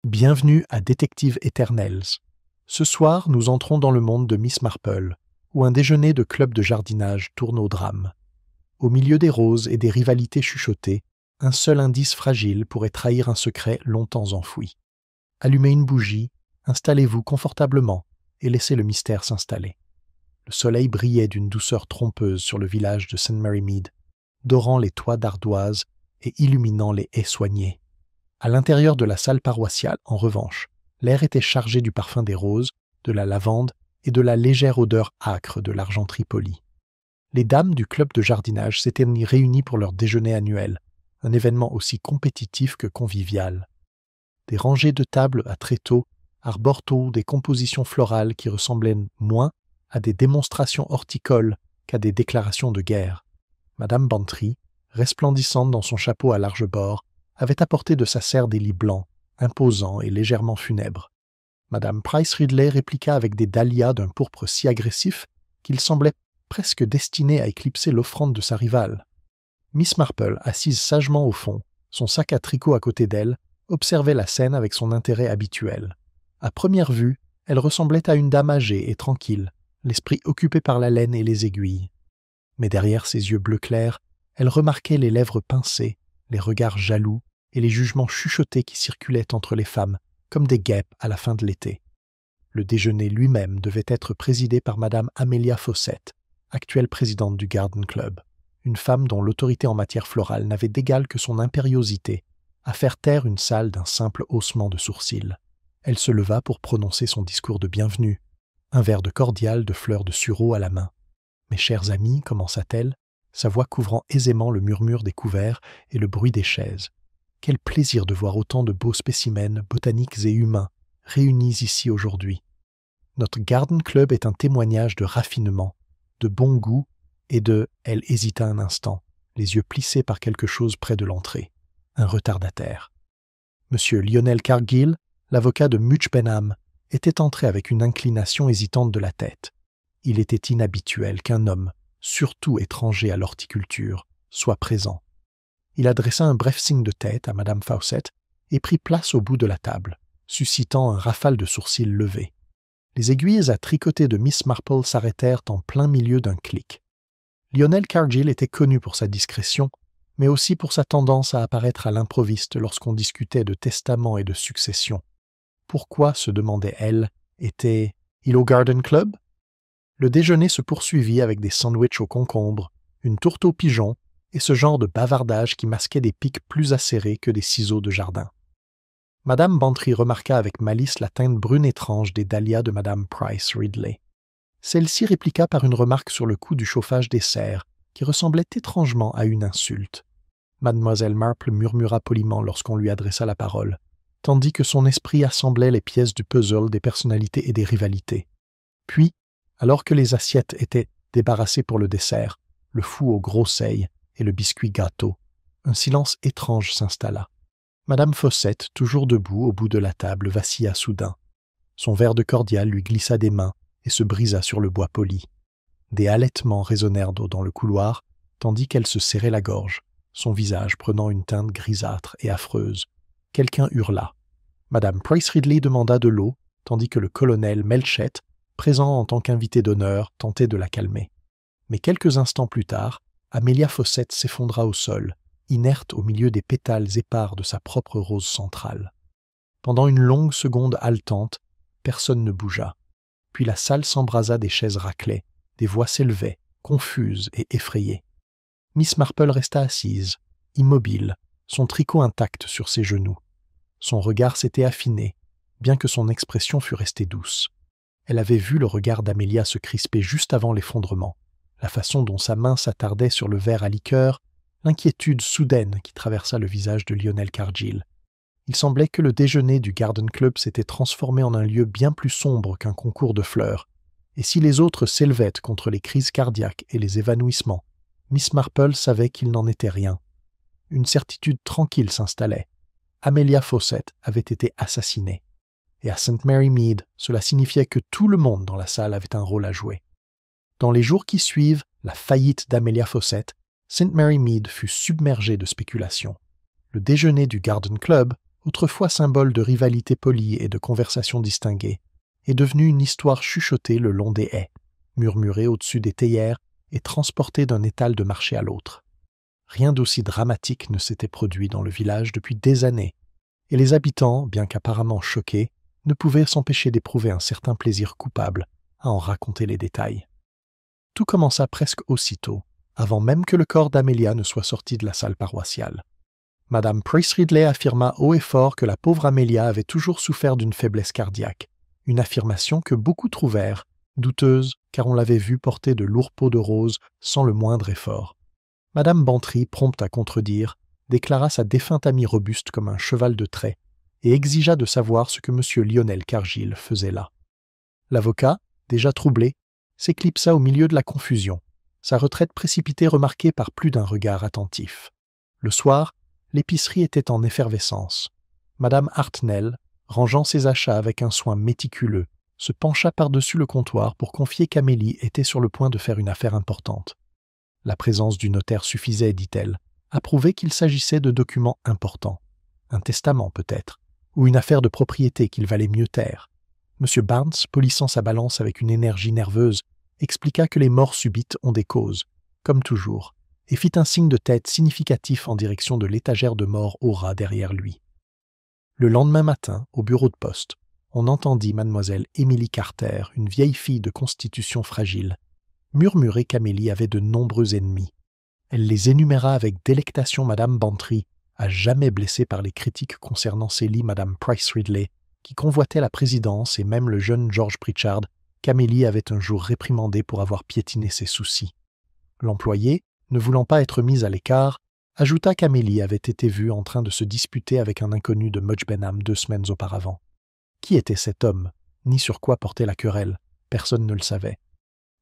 Bienvenue à Détective Éternels. Ce soir, nous entrons dans le monde de Miss Marple, où un déjeuner de club de jardinage tourne au drame. Au milieu des roses et des rivalités chuchotées, un seul indice fragile pourrait trahir un secret longtemps enfoui. Allumez une bougie, installez-vous confortablement et laissez le mystère s'installer. Le soleil brillait d'une douceur trompeuse sur le village de St. Mary Mead, dorant les toits d'ardoise et illuminant les haies soignées. À l'intérieur de la salle paroissiale, en revanche, l'air était chargé du parfum des roses, de la lavande et de la légère odeur âcre de l'argenterie polie. Les dames du club de jardinage s'étaient réunies pour leur déjeuner annuel, un événement aussi compétitif que convivial. Des rangées de tables à tréteaux arborent des compositions florales qui ressemblaient moins à des démonstrations horticoles qu'à des déclarations de guerre. Madame Bantry, resplendissante dans son chapeau à large bord, avait apporté de sa serre des lits blancs, imposants et légèrement funèbres. Madame Price Ridley répliqua avec des dahlias d'un pourpre si agressif qu'il semblait presque destiné à éclipser l'offrande de sa rivale. Miss Marple, assise sagement au fond, son sac à tricot à côté d'elle, observait la scène avec son intérêt habituel. À première vue, elle ressemblait à une dame âgée et tranquille, l'esprit occupé par la laine et les aiguilles. Mais derrière ses yeux bleu clair, elle remarquait les lèvres pincées, les regards jaloux et les jugements chuchotés qui circulaient entre les femmes, comme des guêpes à la fin de l'été. Le déjeuner lui-même devait être présidé par Madame Amelia Fawcett, actuelle présidente du Garden Club, une femme dont l'autorité en matière florale n'avait d'égal que son impériosité, à faire taire une salle d'un simple haussement de sourcils. Elle se leva pour prononcer son discours de bienvenue, un verre de cordial de fleurs de sureau à la main. « Mes chers amis, commença-t-elle, sa voix couvrant aisément le murmure des couverts et le bruit des chaises. Quel plaisir de voir autant de beaux spécimens botaniques et humains réunis ici aujourd'hui. Notre Garden Club est un témoignage de raffinement, de bon goût et de... » Elle hésita un instant, les yeux plissés par quelque chose près de l'entrée. Un retardataire. Monsieur Lionel Cargill, l'avocat de Much Benham, était entré avec une inclination hésitante de la tête. Il était inhabituel qu'un homme, surtout étranger à l'horticulture, soit présent. Il adressa un bref signe de tête à Madame Fawcett et prit place au bout de la table, suscitant un rafale de sourcils levés. Les aiguilles à tricoter de Miss Marple s'arrêtèrent en plein milieu d'un clic. Lionel Cargill était connu pour sa discrétion, mais aussi pour sa tendance à apparaître à l'improviste lorsqu'on discutait de testament et de succession. Pourquoi, se demandait-elle, était-il au Garden Club? Le déjeuner se poursuivit avec des sandwichs aux concombres, une tourte aux pigeons et ce genre de bavardage qui masquait des pics plus acérés que des ciseaux de jardin. Madame Bantry remarqua avec malice la teinte brune étrange des dahlias de Madame Price Ridley. Celle-ci répliqua par une remarque sur le coût du chauffage des serres, qui ressemblait étrangement à une insulte. Mademoiselle Marple murmura poliment lorsqu'on lui adressa la parole, tandis que son esprit assemblait les pièces du puzzle des personnalités et des rivalités. Puis, alors que les assiettes étaient débarrassées pour le dessert, le fou aux gros seilles et le biscuit gâteau, un silence étrange s'installa. Madame Fawcett, toujours debout au bout de la table, vacilla soudain. Son verre de cordial lui glissa des mains et se brisa sur le bois poli. Des halètements résonnèrent dans le couloir, tandis qu'elle se serrait la gorge, son visage prenant une teinte grisâtre et affreuse. Quelqu'un hurla. Madame Price Ridley demanda de l'eau, tandis que le colonel Melchett, présent en tant qu'invité d'honneur, tentait de la calmer. Mais quelques instants plus tard, Amelia Fawcett s'effondra au sol, inerte au milieu des pétales épars de sa propre rose centrale. Pendant une longue seconde haletante, personne ne bougea. Puis la salle s'embrasa des chaises raclées, des voix s'élevaient, confuses et effrayées. Miss Marple resta assise, immobile, son tricot intact sur ses genoux. Son regard s'était affiné, bien que son expression fût restée douce. Elle avait vu le regard d'Amelia se crisper juste avant l'effondrement, la façon dont sa main s'attardait sur le verre à liqueur, l'inquiétude soudaine qui traversa le visage de Lionel Cargill. Il semblait que le déjeuner du Garden Club s'était transformé en un lieu bien plus sombre qu'un concours de fleurs, et si les autres s'élevaient contre les crises cardiaques et les évanouissements, Miss Marple savait qu'il n'en était rien. Une certitude tranquille s'installait. Amelia Fawcett avait été assassinée. Et à St. Mary Mead, cela signifiait que tout le monde dans la salle avait un rôle à jouer. Dans les jours qui suivent la faillite d'Amelia Fawcett, St. Mary Mead fut submergée de spéculations. Le déjeuner du Garden Club, autrefois symbole de rivalité polie et de conversation distinguée, est devenue une histoire chuchotée le long des haies, murmurée au-dessus des théières et transportée d'un étal de marché à l'autre. Rien d'aussi dramatique ne s'était produit dans le village depuis des années, et les habitants, bien qu'apparemment choqués, ne pouvaient s'empêcher d'éprouver un certain plaisir coupable à en raconter les détails. Tout commença presque aussitôt, avant même que le corps d'Amelia ne soit sorti de la salle paroissiale. Madame Price Ridley affirma haut et fort que la pauvre Amelia avait toujours souffert d'une faiblesse cardiaque, une affirmation que beaucoup trouvèrent douteuse car on l'avait vue porter de lourds pots de rose sans le moindre effort. Madame Bantry, prompte à contredire, déclara sa défunte amie robuste comme un cheval de trait et exigea de savoir ce que M. Lionel Cargill faisait là. L'avocat, déjà troublé, s'éclipsa au milieu de la confusion, sa retraite précipitée remarquée par plus d'un regard attentif. Le soir, l'épicerie était en effervescence. Madame Hartnell, rangeant ses achats avec un soin méticuleux, se pencha par-dessus le comptoir pour confier qu'Amélie était sur le point de faire une affaire importante. La présence du notaire suffisait, dit-elle, à prouver qu'il s'agissait de documents importants. Un testament peut-être, ou une affaire de propriété qu'il valait mieux taire. M. Barnes, polissant sa balance avec une énergie nerveuse, expliqua que les morts subites ont des causes, comme toujours, et fit un signe de tête significatif en direction de l'étagère de mort au ras derrière lui. Le lendemain matin, au bureau de poste, on entendit mademoiselle Émilie Carter, une vieille fille de constitution fragile, murmurer qu'Amélie avait de nombreux ennemis. Elle les énuméra avec délectation madame Bantry, à jamais blessée par les critiques concernant Célie madame Price Ridley, qui convoitait la présidence et même le jeune George Pritchard, qu'Amélie avait un jour réprimandé pour avoir piétiné ses soucis. L'employé, ne voulant pas être mise à l'écart, ajouta qu'Amélie avait été vue en train de se disputer avec un inconnu de Mudge Benham 2 semaines auparavant. Qui était cet homme, ni sur quoi portait la querelle, personne ne le savait.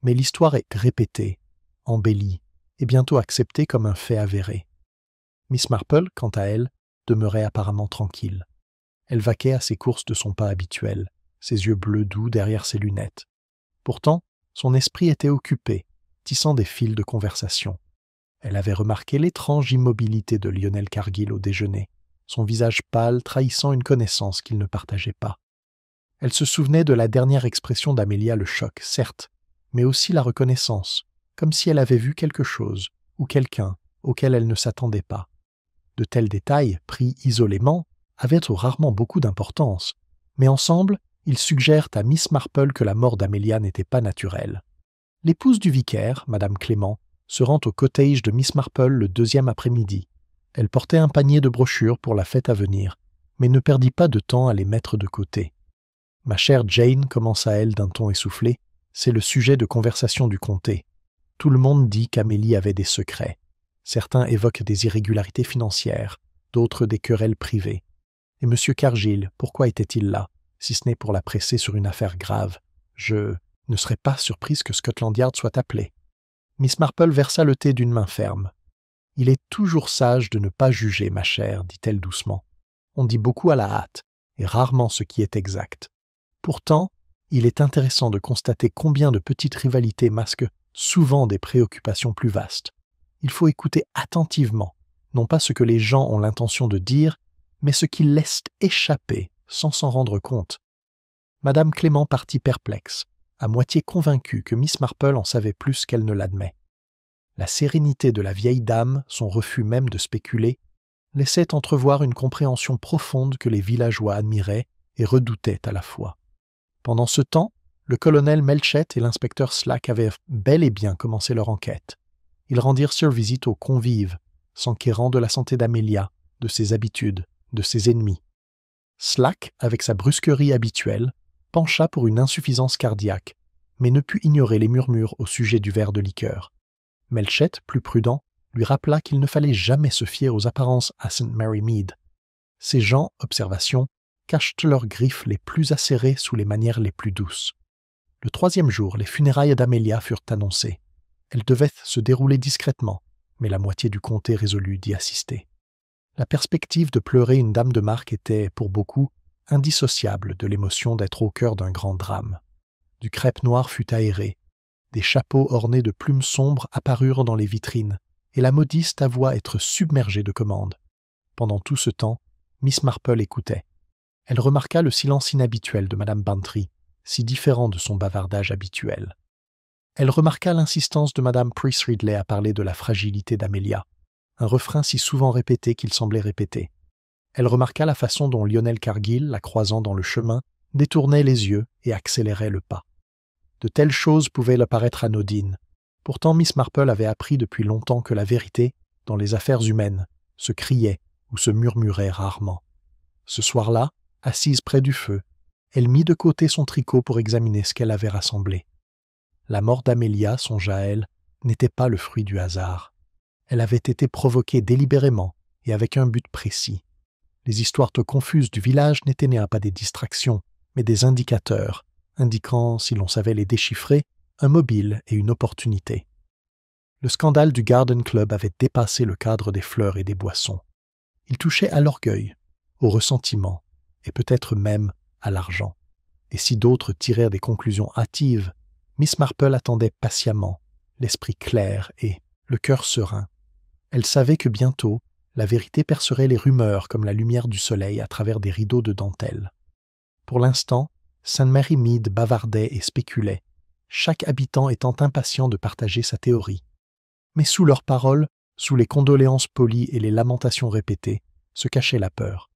Mais l'histoire est répétée, embellie, et bientôt acceptée comme un fait avéré. Miss Marple, quant à elle, demeurait apparemment tranquille. Elle vaquait à ses courses de son pas habituel, ses yeux bleus doux derrière ses lunettes. Pourtant, son esprit était occupé, tissant des fils de conversation. Elle avait remarqué l'étrange immobilité de Lionel Cargill au déjeuner, son visage pâle trahissant une connaissance qu'il ne partageait pas. Elle se souvenait de la dernière expression d'Amelia, le choc, certes, mais aussi la reconnaissance, comme si elle avait vu quelque chose, ou quelqu'un, auquel elle ne s'attendait pas. De tels détails, pris isolément, avaient rarement beaucoup d'importance, mais ensemble, ils suggèrent à Miss Marple que la mort d'Amelia n'était pas naturelle. L'épouse du vicaire, Madame Clément, se rend au cottage de Miss Marple le 2e après-midi. Elle portait un panier de brochures pour la fête à venir, mais ne perdit pas de temps à les mettre de côté. « Ma chère Jane, commença-elle d'un ton essoufflé, c'est le sujet de conversation du comté. Tout le monde dit qu'Amélie avait des secrets. Certains évoquent des irrégularités financières, d'autres des querelles privées. Et M. Cargill, pourquoi était-il là, si ce n'est pour la presser sur une affaire grave? Je ne serais pas surprise que Scotland Yard soit appelé. » Miss Marple versa le thé d'une main ferme. « Il est toujours sage de ne pas juger, ma chère, dit-elle doucement. On dit beaucoup à la hâte, et rarement ce qui est exact. Pourtant, il est intéressant de constater combien de petites rivalités masquent souvent des préoccupations plus vastes. Il faut écouter attentivement, non pas ce que les gens ont l'intention de dire, mais ce qu'ils laissent échapper sans s'en rendre compte. » Madame Clément partit perplexe, à moitié convaincue que Miss Marple en savait plus qu'elle ne l'admet. La sérénité de la vieille dame, son refus même de spéculer, laissait entrevoir une compréhension profonde que les villageois admiraient et redoutaient à la fois. Pendant ce temps, le colonel Melchett et l'inspecteur Slack avaient bel et bien commencé leur enquête. Ils rendirent sur visite aux convives, s'enquérant de la santé d'Amelia, de ses habitudes, de ses ennemis. Slack, avec sa brusquerie habituelle, pencha pour une insuffisance cardiaque, mais ne put ignorer les murmures au sujet du verre de liqueur. Melchett, plus prudent, lui rappela qu'il ne fallait jamais se fier aux apparences à St. Mary Mead. Ces gens, observation, cachent leurs griffes les plus acérées sous les manières les plus douces. Le 3e jour, les funérailles d'Amelia furent annoncées. Elles devaient se dérouler discrètement, mais la moitié du comté résolut d'y assister. La perspective de pleurer une dame de marque était, pour beaucoup, indissociable de l'émotion d'être au cœur d'un grand drame. Du crêpe noir fut aéré, des chapeaux ornés de plumes sombres apparurent dans les vitrines, et la modiste avoua être submergée de commandes. Pendant tout ce temps, Miss Marple écoutait. Elle remarqua le silence inhabituel de Madame Bantry, si différent de son bavardage habituel. Elle remarqua l'insistance de Madame Price Ridley à parler de la fragilité d'Amelia, un refrain si souvent répété qu'il semblait répéter. Elle remarqua la façon dont Lionel Cargill, la croisant dans le chemin, détournait les yeux et accélérait le pas. De telles choses pouvaient leur paraître anodines. Pourtant Miss Marple avait appris depuis longtemps que la vérité, dans les affaires humaines, se criait ou se murmurait rarement. Ce soir-là, assise près du feu, elle mit de côté son tricot pour examiner ce qu'elle avait rassemblé. La mort d'Amelia, songea-elle, n'était pas le fruit du hasard. Elle avait été provoquée délibérément et avec un but précis. Les histoires confuses du village n'étaient pas des distractions, mais des indicateurs, indiquant, si l'on savait les déchiffrer, un mobile et une opportunité. Le scandale du Garden Club avait dépassé le cadre des fleurs et des boissons. Il touchait à l'orgueil, au ressentiment, et peut-être même à l'argent. Et si d'autres tirèrent des conclusions hâtives, Miss Marple attendait patiemment, l'esprit clair et le cœur serein. Elle savait que bientôt, la vérité percerait les rumeurs comme la lumière du soleil à travers des rideaux de dentelle. Pour l'instant, St. Mary Mead bavardait et spéculait, chaque habitant étant impatient de partager sa théorie. Mais sous leurs paroles, sous les condoléances polies et les lamentations répétées, se cachait la peur.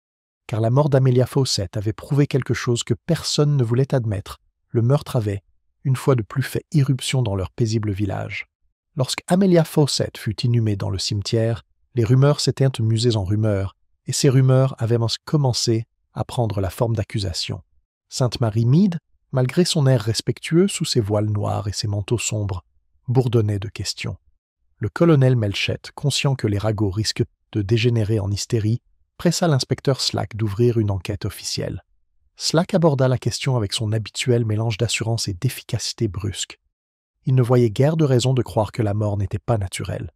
Car la mort d'Amelia Fawcett avait prouvé quelque chose que personne ne voulait admettre. Le meurtre avait, une fois de plus, fait irruption dans leur paisible village. Lorsque Amelia Fawcett fut inhumée dans le cimetière, les rumeurs s'étaient musées en rumeurs, et ces rumeurs avaient commencé à prendre la forme d'accusations. Sainte Mary Mead, malgré son air respectueux sous ses voiles noirs et ses manteaux sombres, bourdonnait de questions. Le colonel Melchett, conscient que les ragots risquent de dégénérer en hystérie, pressa l'inspecteur Slack d'ouvrir une enquête officielle. Slack aborda la question avec son habituel mélange d'assurance et d'efficacité brusque. Il ne voyait guère de raison de croire que la mort n'était pas naturelle.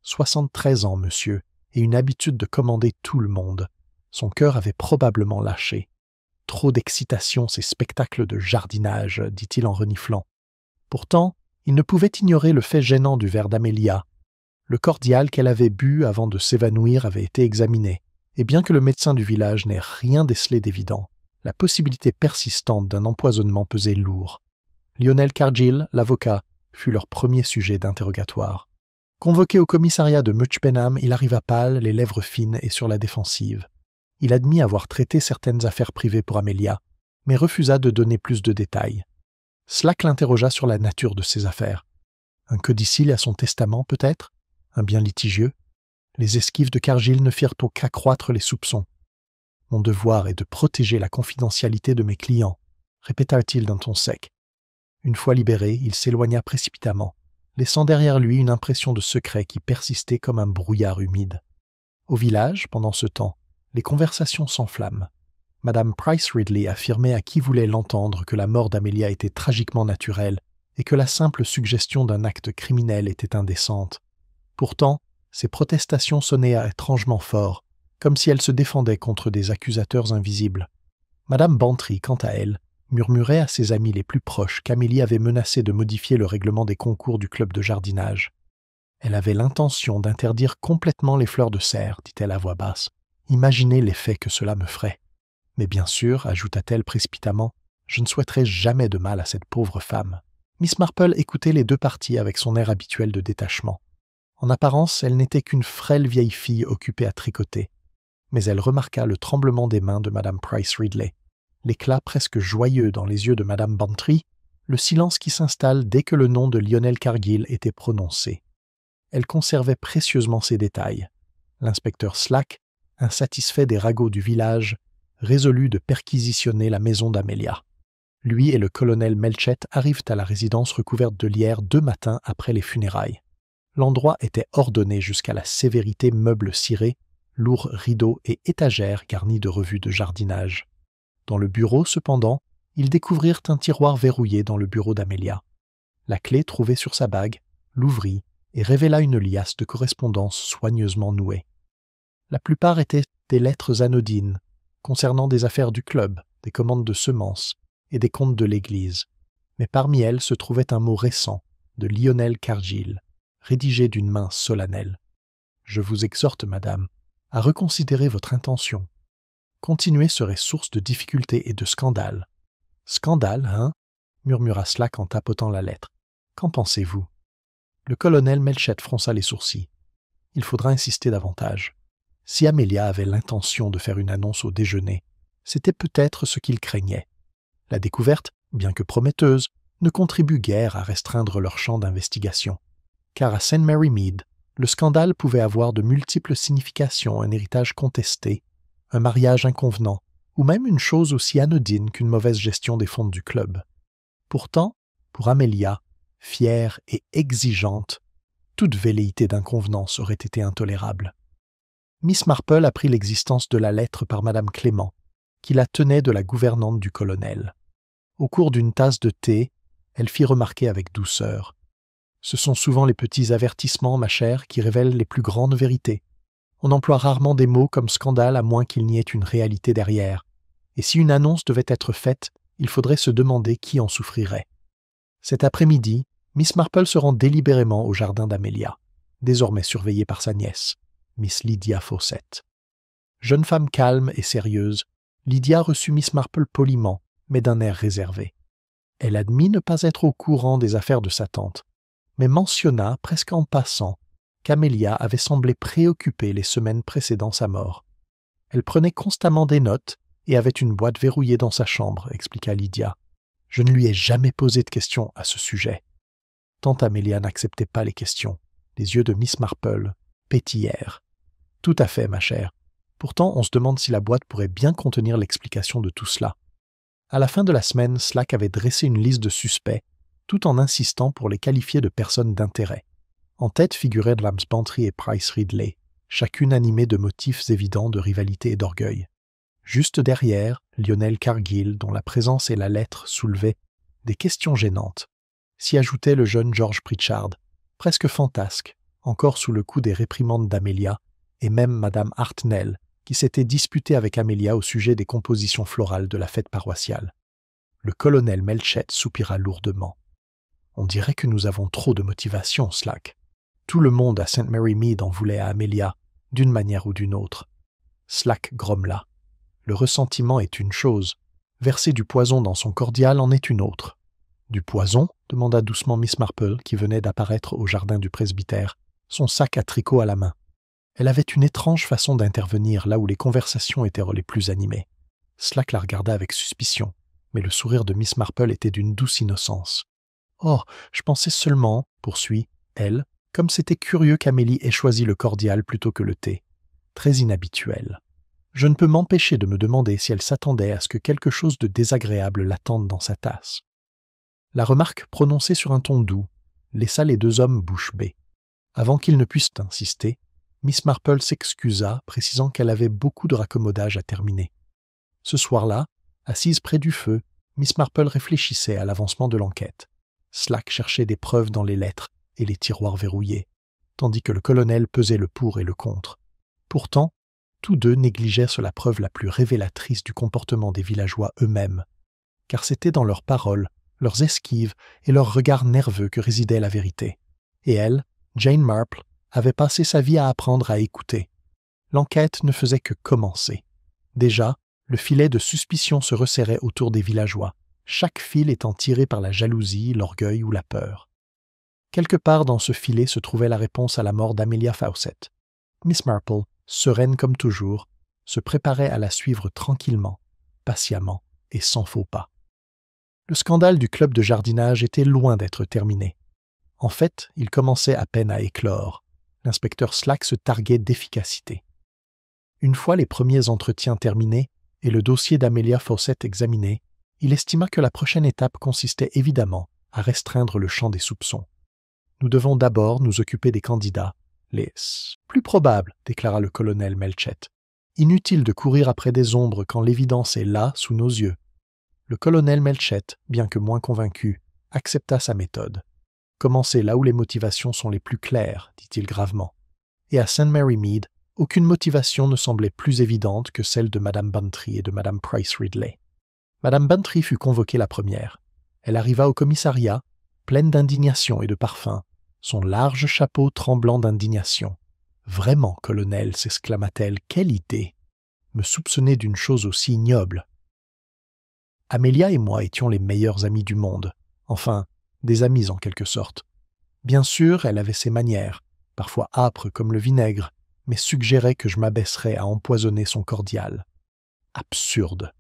73 ans, monsieur, et une habitude de commander tout le monde. Son cœur avait probablement lâché. Trop d'excitation, ces spectacles de jardinage, dit-il en reniflant. Pourtant, il ne pouvait ignorer le fait gênant du verre d'Amelia. Le cordial qu'elle avait bu avant de s'évanouir avait été examiné, et bien que le médecin du village n'ait rien décelé d'évident, la possibilité persistante d'un empoisonnement pesait lourd. Lionel Cargill, l'avocat, fut leur premier sujet d'interrogatoire. Convoqué au commissariat de Much Benham, il arriva pâle, les lèvres fines et sur la défensive. Il admit avoir traité certaines affaires privées pour Amelia, mais refusa de donner plus de détails. Slack l'interrogea sur la nature de ces affaires. Un codicille à son testament, peut-être? Un bien litigieux? Les esquives de Cargill ne firent qu'accroître les soupçons. « Mon devoir est de protéger la confidentialité de mes clients », répéta-t-il d'un ton sec. Une fois libéré, il s'éloigna précipitamment, laissant derrière lui une impression de secret qui persistait comme un brouillard humide. Au village, pendant ce temps, les conversations s'enflamment. Madame Price Ridley affirmait à qui voulait l'entendre que la mort d'Amelia était tragiquement naturelle et que la simple suggestion d'un acte criminel était indécente. Pourtant, ces protestations sonnaient étrangement fort, comme si elle se défendait contre des accusateurs invisibles. Madame Bantry, quant à elle, murmurait à ses amis les plus proches qu'Amélie avait menacé de modifier le règlement des concours du club de jardinage. Elle avait l'intention d'interdire complètement les fleurs de serre, dit-elle à voix basse. Imaginez l'effet que cela me ferait. Mais bien sûr, ajouta-t-elle précipitamment, je ne souhaiterais jamais de mal à cette pauvre femme. Miss Marple écoutait les deux parties avec son air habituel de détachement. En apparence, elle n'était qu'une frêle vieille fille occupée à tricoter. Mais elle remarqua le tremblement des mains de Madame Price Ridley, l'éclat presque joyeux dans les yeux de Madame Bantry, le silence qui s'installe dès que le nom de Lionel Cargill était prononcé. Elle conservait précieusement ces détails. L'inspecteur Slack, insatisfait des ragots du village, résolut de perquisitionner la maison d'Amelia. Lui et le colonel Melchett arrivent à la résidence recouverte de lierre 2 matins après les funérailles. L'endroit était ordonné jusqu'à la sévérité, meubles cirés, lourds rideaux et étagères garnis de revues de jardinage. Dans le bureau, cependant, ils découvrirent un tiroir verrouillé dans le bureau d'Amelia. La clé trouvée sur sa bague l'ouvrit et révéla une liasse de correspondances soigneusement nouée. La plupart étaient des lettres anodines, concernant des affaires du club, des commandes de semences et des comptes de l'Église. Mais parmi elles se trouvait un mot récent, de Lionel Cargill, rédigé d'une main solennelle. « Je vous exhorte, madame, à reconsidérer votre intention. Continuer serait source de difficultés et de scandales. Scandale, hein? Murmura Slack en tapotant la lettre. Qu'en pensez-vous? Le colonel Melchett fronça les sourcils. Il faudra insister davantage. Si Amelia avait l'intention de faire une annonce au déjeuner, c'était peut-être ce qu'il craignait. La découverte, bien que prometteuse, ne contribue guère à restreindre leur champ d'investigation. Car à St. Mary Mead, le scandale pouvait avoir de multiples significations, un héritage contesté, un mariage inconvenant, ou même une chose aussi anodine qu'une mauvaise gestion des fonds du club. Pourtant, pour Amelia, fière et exigeante, toute velléité d'inconvenance aurait été intolérable. Miss Marple apprit l'existence de la lettre par Madame Clément, qui la tenait de la gouvernante du colonel. Au cours d'une tasse de thé, elle fit remarquer avec douceur. « Ce sont souvent les petits avertissements, ma chère, qui révèlent les plus grandes vérités. On emploie rarement des mots comme scandale à moins qu'il n'y ait une réalité derrière. Et si une annonce devait être faite, il faudrait se demander qui en souffrirait. » Cet après-midi, Miss Marple se rend délibérément au jardin d'Amelia, désormais surveillée par sa nièce, Miss Lydia Fawcett. Jeune femme calme et sérieuse, Lydia reçut Miss Marple poliment, mais d'un air réservé. Elle admit ne pas être au courant des affaires de sa tante, mais mentionna, presque en passant, qu'Amelia avait semblé préoccupée les semaines précédant sa mort. Elle prenait constamment des notes et avait une boîte verrouillée dans sa chambre, expliqua Lydia. Je ne lui ai jamais posé de questions à ce sujet. Tante Amelia n'acceptait pas les questions. Les yeux de Miss Marple pétillèrent. Tout à fait, ma chère. Pourtant, on se demande si la boîte pourrait bien contenir l'explication de tout cela. À la fin de la semaine, Slack avait dressé une liste de suspects, tout en insistant pour les qualifier de personnes d'intérêt. En tête figuraient Lance Bantry et Price Ridley, chacune animée de motifs évidents de rivalité et d'orgueil. Juste derrière, Lionel Cargill, dont la présence et la lettre soulevaient des questions gênantes. S'y ajoutait le jeune George Pritchard, presque fantasque, encore sous le coup des réprimandes d'Amelia, et même Madame Hartnell, qui s'était disputée avec Amelia au sujet des compositions florales de la fête paroissiale. Le colonel Melchett soupira lourdement. « On dirait que nous avons trop de motivation, Slack. Tout le monde à St. Mary Mead en voulait à Amelia, d'une manière ou d'une autre. » Slack grommela. « Le ressentiment est une chose. Verser du poison dans son cordial en est une autre. »« Du poison ?» demanda doucement Miss Marple, qui venait d'apparaître au jardin du presbytère, son sac à tricot à la main. Elle avait une étrange façon d'intervenir là où les conversations étaient les plus animées. Slack la regarda avec suspicion, mais le sourire de Miss Marple était d'une douce innocence. « Oh, je pensais seulement, poursuit, elle, comme c'était curieux qu'Amélie ait choisi le cordial plutôt que le thé. Très inhabituel. Je ne peux m'empêcher de me demander si elle s'attendait à ce que quelque chose de désagréable l'attende dans sa tasse. » La remarque, prononcée sur un ton doux, laissa les deux hommes bouche bée. Avant qu'ils ne puissent insister, Miss Marple s'excusa, précisant qu'elle avait beaucoup de raccommodage à terminer. Ce soir-là, assise près du feu, Miss Marple réfléchissait à l'avancement de l'enquête. Slack cherchait des preuves dans les lettres et les tiroirs verrouillés, tandis que le colonel pesait le pour et le contre. Pourtant, tous deux négligeaient sur la preuve la plus révélatrice du comportement des villageois eux-mêmes, car c'était dans leurs paroles, leurs esquives et leurs regards nerveux que résidait la vérité. Et elle, Jane Marple, avait passé sa vie à apprendre à écouter. L'enquête ne faisait que commencer. Déjà, le filet de suspicion se resserrait autour des villageois, chaque fil étant tiré par la jalousie, l'orgueil ou la peur. Quelque part dans ce filet se trouvait la réponse à la mort d'Amelia Fawcett. Miss Marple, sereine comme toujours, se préparait à la suivre tranquillement, patiemment et sans faux pas. Le scandale du club de jardinage était loin d'être terminé. En fait, il commençait à peine à éclore. L'inspecteur Slack se targuait d'efficacité. Une fois les premiers entretiens terminés et le dossier d'Amelia Fawcett examiné, il estima que la prochaine étape consistait évidemment à restreindre le champ des soupçons. « Nous devons d'abord nous occuper des candidats, les plus probables, déclara le colonel Melchett. Inutile de courir après des ombres quand l'évidence est là, sous nos yeux. » Le colonel Melchett, bien que moins convaincu, accepta sa méthode. « Commencez là où les motivations sont les plus claires, dit-il gravement. Et à St. Mary Mead, aucune motivation ne semblait plus évidente que celle de Madame Bantry et de Madame Price Ridley. Madame Bantry fut convoquée la première. Elle arriva au commissariat, pleine d'indignation et de parfum, son large chapeau tremblant d'indignation. « Vraiment, colonel, s'exclama-t-elle, quelle idée !» me soupçonner d'une chose aussi ignoble. Amelia et moi étions les meilleurs amis du monde, enfin, des amis en quelque sorte. Bien sûr, elle avait ses manières, parfois âpres comme le vinaigre, mais suggérait que je m'abaisserais à empoisonner son cordial. Absurde.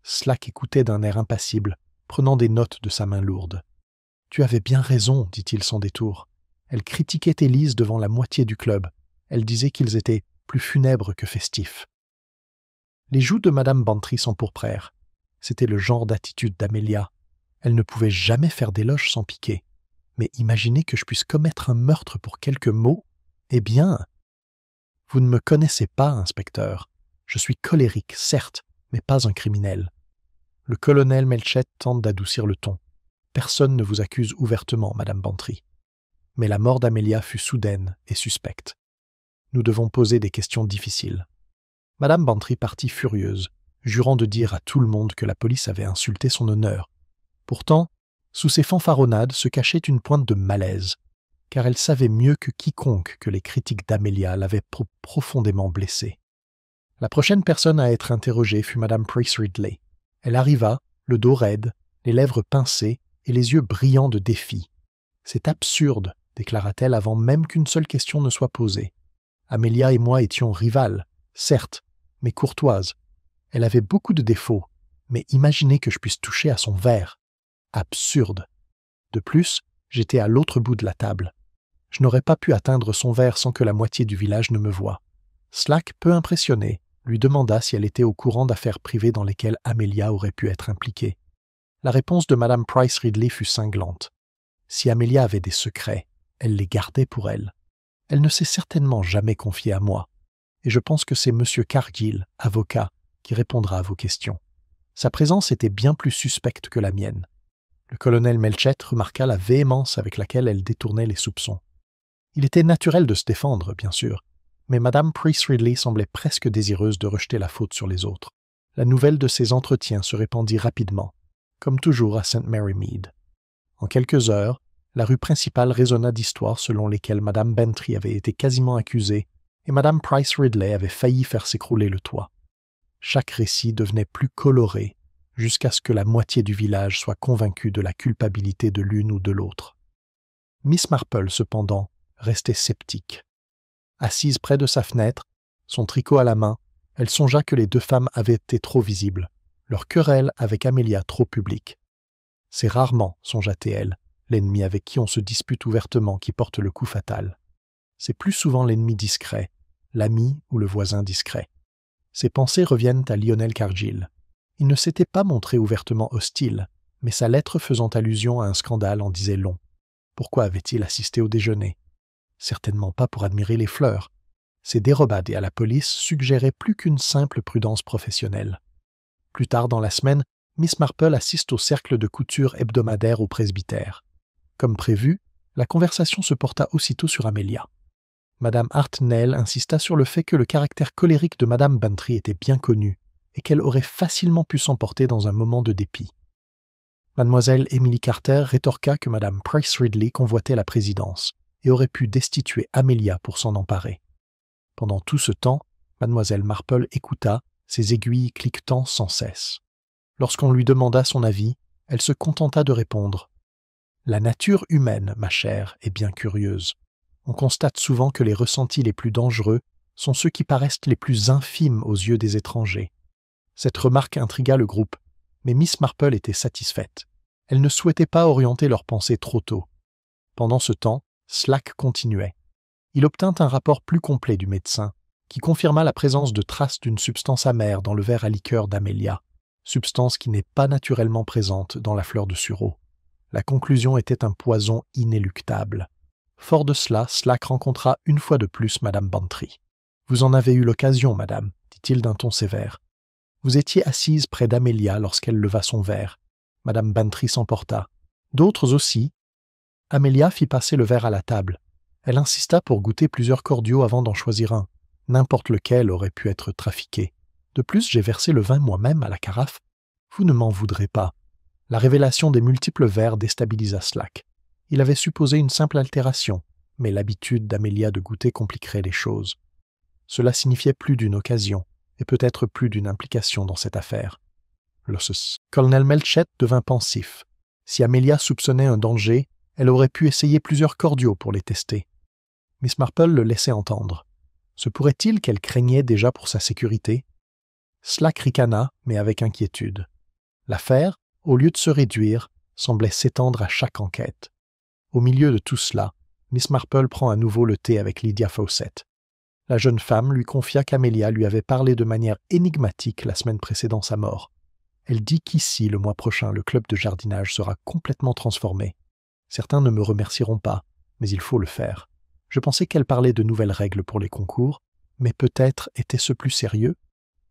Slack écoutait d'un air impassible, prenant des notes de sa main lourde. « Tu avais bien raison, dit-il sans détour. Elle critiquait Élise devant la moitié du club. Elle disait qu'ils étaient plus funèbres que festifs. » Les joues de Madame Bantry s'empourprèrent. C'était le genre d'attitude d'Amelia. Elle ne pouvait jamais faire d'éloges sans piquer. Mais imaginez que je puisse commettre un meurtre pour quelques mots? Eh bien, vous ne me connaissez pas, inspecteur. Je suis colérique, certes, mais pas un criminel. Le colonel Melchett tente d'adoucir le ton. Personne ne vous accuse ouvertement, Madame Bantry. Mais la mort d'Amelia fut soudaine et suspecte. Nous devons poser des questions difficiles. Madame Bantry partit furieuse, jurant de dire à tout le monde que la police avait insulté son honneur. Pourtant, sous ces fanfaronnades se cachait une pointe de malaise, car elle savait mieux que quiconque que les critiques d'Amelia l'avaient profondément blessée. La prochaine personne à être interrogée fut Madame Price Ridley. Elle arriva, le dos raide, les lèvres pincées et les yeux brillants de défi. « C'est absurde, déclara-t-elle avant même qu'une seule question ne soit posée. Amelia et moi étions rivales, certes, mais courtoises. Elle avait beaucoup de défauts, mais imaginez que je puisse toucher à son verre. Absurde. De plus, j'étais à l'autre bout de la table. Je n'aurais pas pu atteindre son verre sans que la moitié du village ne me voie. Slack, peu impressionné, lui demanda si elle était au courant d'affaires privées dans lesquelles Amelia aurait pu être impliquée. La réponse de Madame Price Ridley fut cinglante. Si Amelia avait des secrets, elle les gardait pour elle. Elle ne s'est certainement jamais confiée à moi. Et je pense que c'est M. Cargill, avocat, qui répondra à vos questions. Sa présence était bien plus suspecte que la mienne. Le colonel Melchett remarqua la véhémence avec laquelle elle détournait les soupçons. Il était naturel de se défendre, bien sûr, mais Madame Price Ridley semblait presque désireuse de rejeter la faute sur les autres. La nouvelle de ces entretiens se répandit rapidement, comme toujours à St. Mary Mead. En quelques heures, la rue principale résonna d'histoires selon lesquelles Madame Bantry avait été quasiment accusée et Madame Price Ridley avait failli faire s'écrouler le toit. Chaque récit devenait plus coloré, jusqu'à ce que la moitié du village soit convaincue de la culpabilité de l'une ou de l'autre. Miss Marple, cependant, restait sceptique. Assise près de sa fenêtre, son tricot à la main, elle songea que les deux femmes avaient été trop visibles, leur querelle avec Amelia trop publique. C'est rarement, songea-t-elle, l'ennemi avec qui on se dispute ouvertement qui porte le coup fatal. C'est plus souvent l'ennemi discret, l'ami ou le voisin discret. Ses pensées reviennent à Lionel Cargill. Il ne s'était pas montré ouvertement hostile, mais sa lettre faisant allusion à un scandale en disait long. Pourquoi avait-il assisté au déjeuner? Certainement pas pour admirer les fleurs. Ses dérobades à la police suggéraient plus qu'une simple prudence professionnelle. Plus tard dans la semaine, Miss Marple assiste au cercle de couture hebdomadaire au presbytère. Comme prévu, la conversation se porta aussitôt sur Amelia. Madame Hartnell insista sur le fait que le caractère colérique de Madame Bantry était bien connu et qu'elle aurait facilement pu s'emporter dans un moment de dépit. Mademoiselle Emily Carter rétorqua que Madame Price Ridley convoitait la présidence et aurait pu destituer Amelia pour s'en emparer. Pendant tout ce temps, Mademoiselle Marple écouta, ses aiguilles cliquetant sans cesse. Lorsqu'on lui demanda son avis, elle se contenta de répondre « La nature humaine, ma chère, est bien curieuse. On constate souvent que les ressentis les plus dangereux sont ceux qui paraissent les plus infimes aux yeux des étrangers. » Cette remarque intrigua le groupe, mais Miss Marple était satisfaite. Elle ne souhaitait pas orienter leurs pensées trop tôt. Pendant ce temps, Slack continuait. Il obtint un rapport plus complet du médecin, qui confirma la présence de traces d'une substance amère dans le verre à liqueur d'Amelia, substance qui n'est pas naturellement présente dans la fleur de sureau. La conclusion était un poison inéluctable. Fort de cela, Slack rencontra une fois de plus Madame Bantry. « Vous en avez eu l'occasion, madame, dit-il d'un ton sévère. Vous étiez assise près d'Amelia lorsqu'elle leva son verre. Madame Bantry s'emporta. D'autres aussi. Amelia fit passer le verre à la table. Elle insista pour goûter plusieurs cordiaux avant d'en choisir un. N'importe lequel aurait pu être trafiqué. De plus, j'ai versé le vin moi-même à la carafe. Vous ne m'en voudrez pas. » La révélation des multiples verres déstabilisa Slack. Il avait supposé une simple altération, mais l'habitude d'Amelia de goûter compliquerait les choses. Cela signifiait plus d'une occasion. et peut-être plus d'une implication dans cette affaire. Le colonel Melchett devint pensif. Si Amelia soupçonnait un danger, elle aurait pu essayer plusieurs cordiaux pour les tester. Miss Marple le laissait entendre. Se pourrait-il qu'elle craignait déjà pour sa sécurité? Slack ricana, mais avec inquiétude. L'affaire, au lieu de se réduire, semblait s'étendre à chaque enquête. Au milieu de tout cela, Miss Marple prend à nouveau le thé avec Lydia Fawcett. La jeune femme lui confia qu'Amelia lui avait parlé de manière énigmatique la semaine précédant sa mort. Elle dit qu'ici, le mois prochain, le club de jardinage sera complètement transformé. Certains ne me remercieront pas, mais il faut le faire. Je pensais qu'elle parlait de nouvelles règles pour les concours, mais peut-être était-ce plus sérieux?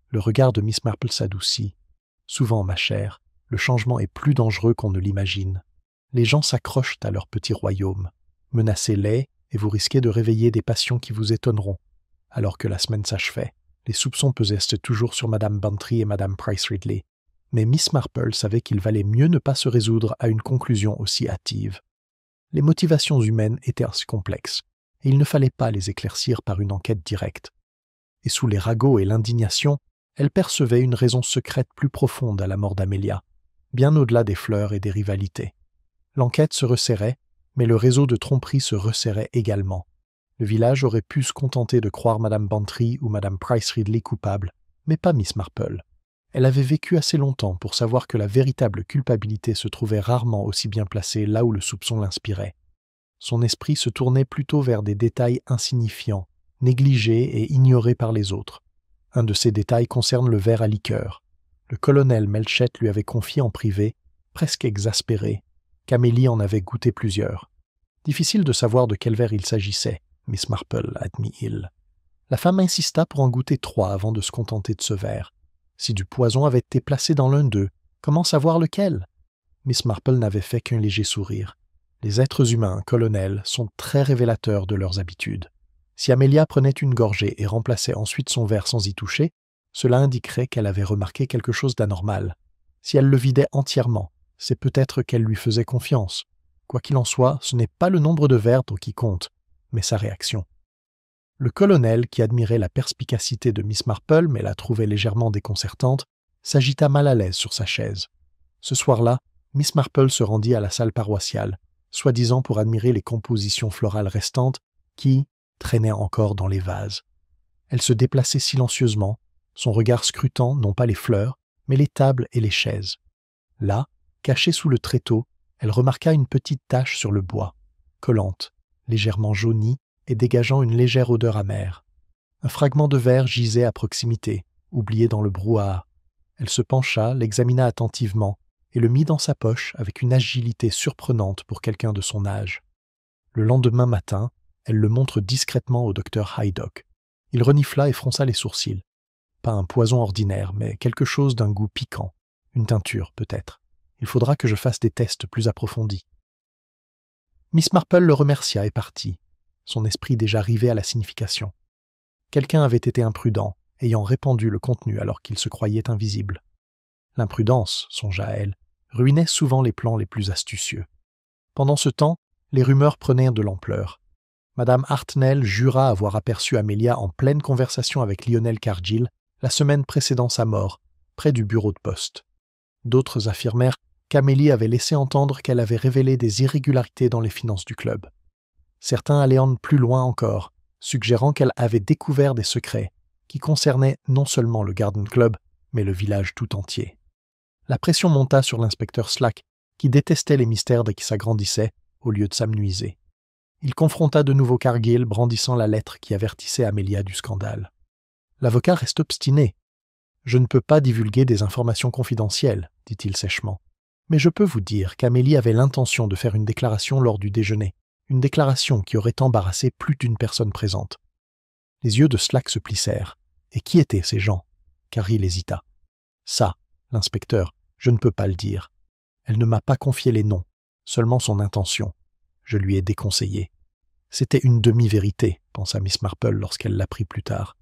Le regard de Miss Marple s'adoucit. Souvent, ma chère, le changement est plus dangereux qu'on ne l'imagine. Les gens s'accrochent à leur petit royaume. Menacez-les, et vous risquez de réveiller des passions qui vous étonneront. Alors que la semaine s'achevait, les soupçons pesaient toujours sur Madame Bantry et Madame Price Ridley. Mais Miss Marple savait qu'il valait mieux ne pas se résoudre à une conclusion aussi hâtive. Les motivations humaines étaient assez complexes, et il ne fallait pas les éclaircir par une enquête directe. Et sous les ragots et l'indignation, elle percevait une raison secrète plus profonde à la mort d'Amelia, bien au-delà des fleurs et des rivalités. L'enquête se resserrait, mais le réseau de tromperie se resserrait également. Le village aurait pu se contenter de croire Madame Bantry ou Madame Price Ridley coupables, mais pas Miss Marple. Elle avait vécu assez longtemps pour savoir que la véritable culpabilité se trouvait rarement aussi bien placée là où le soupçon l'inspirait. Son esprit se tournait plutôt vers des détails insignifiants, négligés et ignorés par les autres. Un de ces détails concerne le verre à liqueur. Le colonel Melchett lui avait confié en privé, presque exaspéré, qu'Amélie en avait goûté plusieurs. Difficile de savoir de quel verre il s'agissait, Miss Marple admit-il. La femme insista pour en goûter 3 avant de se contenter de ce verre. Si du poison avait été placé dans l'un d'eux, comment savoir lequel? Miss Marple n'avait fait qu'un léger sourire. Les êtres humains, colonel, sont très révélateurs de leurs habitudes. Si Amelia prenait une gorgée et remplaçait ensuite son verre sans y toucher, cela indiquerait qu'elle avait remarqué quelque chose d'anormal. Si elle le vidait entièrement, c'est peut-être qu'elle lui faisait confiance. Quoi qu'il en soit, ce n'est pas le nombre de verres qui compte, mais sa réaction. Le colonel, qui admirait la perspicacité de Miss Marple mais la trouvait légèrement déconcertante, s'agita mal à l'aise sur sa chaise. Ce soir-là, Miss Marple se rendit à la salle paroissiale, soi-disant pour admirer les compositions florales restantes qui traînaient encore dans les vases. Elle se déplaçait silencieusement, son regard scrutant non pas les fleurs, mais les tables et les chaises. Là, cachée sous le tréteau, elle remarqua une petite tache sur le bois, collante, légèrement jaunie et dégageant une légère odeur amère. Un fragment de verre gisait à proximité, oublié dans le brouhaha. Elle se pencha, l'examina attentivement et le mit dans sa poche avec une agilité surprenante pour quelqu'un de son âge. Le lendemain matin, elle le montre discrètement au docteur Haydock. Il renifla et fronça les sourcils. Pas un poison ordinaire, mais quelque chose d'un goût piquant. Une teinture, peut-être. Il faudra que je fasse des tests plus approfondis. Miss Marple le remercia et partit, son esprit déjà rivé à la signification. Quelqu'un avait été imprudent, ayant répandu le contenu alors qu'il se croyait invisible. L'imprudence, songea-elle, ruinait souvent les plans les plus astucieux. Pendant ce temps, les rumeurs prenaient de l'ampleur. Madame Hartnell jura avoir aperçu Amelia en pleine conversation avec Lionel Cargill la semaine précédant sa mort, près du bureau de poste. D'autres affirmèrent qu'Amélie avait laissé entendre qu'elle avait révélé des irrégularités dans les finances du club. Certains allaient plus loin encore, suggérant qu'elle avait découvert des secrets qui concernaient non seulement le Garden Club, mais le village tout entier. La pression monta sur l'inspecteur Slack, qui détestait les mystères qui s'agrandissaient au lieu de s'amenuiser. Il confronta de nouveau Cargill, brandissant la lettre qui avertissait Amelia du scandale. L'avocat reste obstiné. « Je ne peux pas divulguer des informations confidentielles, » dit-il sèchement. « Mais je peux vous dire qu'Amélie avait l'intention de faire une déclaration lors du déjeuner, une déclaration qui aurait embarrassé plus d'une personne présente. » Les yeux de Slack se plissèrent. Et qui étaient ces gens? Cargill hésita. « Ça, l'inspecteur, je ne peux pas le dire. Elle ne m'a pas confié les noms, seulement son intention. Je lui ai déconseillé. » C'était une demi-vérité, pensa Miss Marple lorsqu'elle l'apprit plus tard.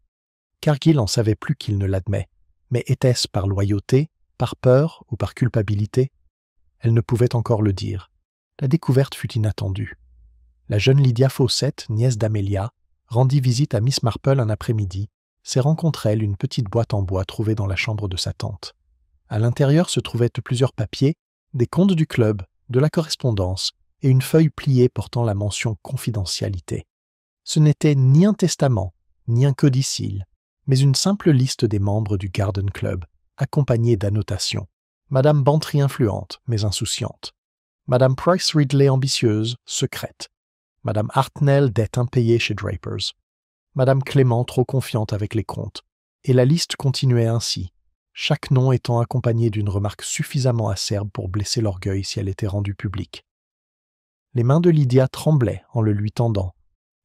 Cargill en savait plus qu'il ne l'admet. Mais était-ce par loyauté, par peur ou par culpabilité? Elle ne pouvait encore le dire. La découverte fut inattendue. La jeune Lydia Fawcett, nièce d'Amelia, rendit visite à Miss Marple un après-midi serrant contre elle une petite boîte en bois trouvée dans la chambre de sa tante. À l'intérieur se trouvaient plusieurs papiers, des comptes du club, de la correspondance et une feuille pliée portant la mention « confidentialité ». Ce n'était ni un testament, ni un codicille, mais une simple liste des membres du Garden Club, accompagnée d'annotations. Madame Bantry influente, mais insouciante. Madame Price Ridley ambitieuse, secrète. Madame Hartnell dette impayée chez Drapers. Madame Clément trop confiante avec les comptes. Et la liste continuait ainsi, chaque nom étant accompagné d'une remarque suffisamment acerbe pour blesser l'orgueil si elle était rendue publique. Les mains de Lydia tremblaient en le lui tendant.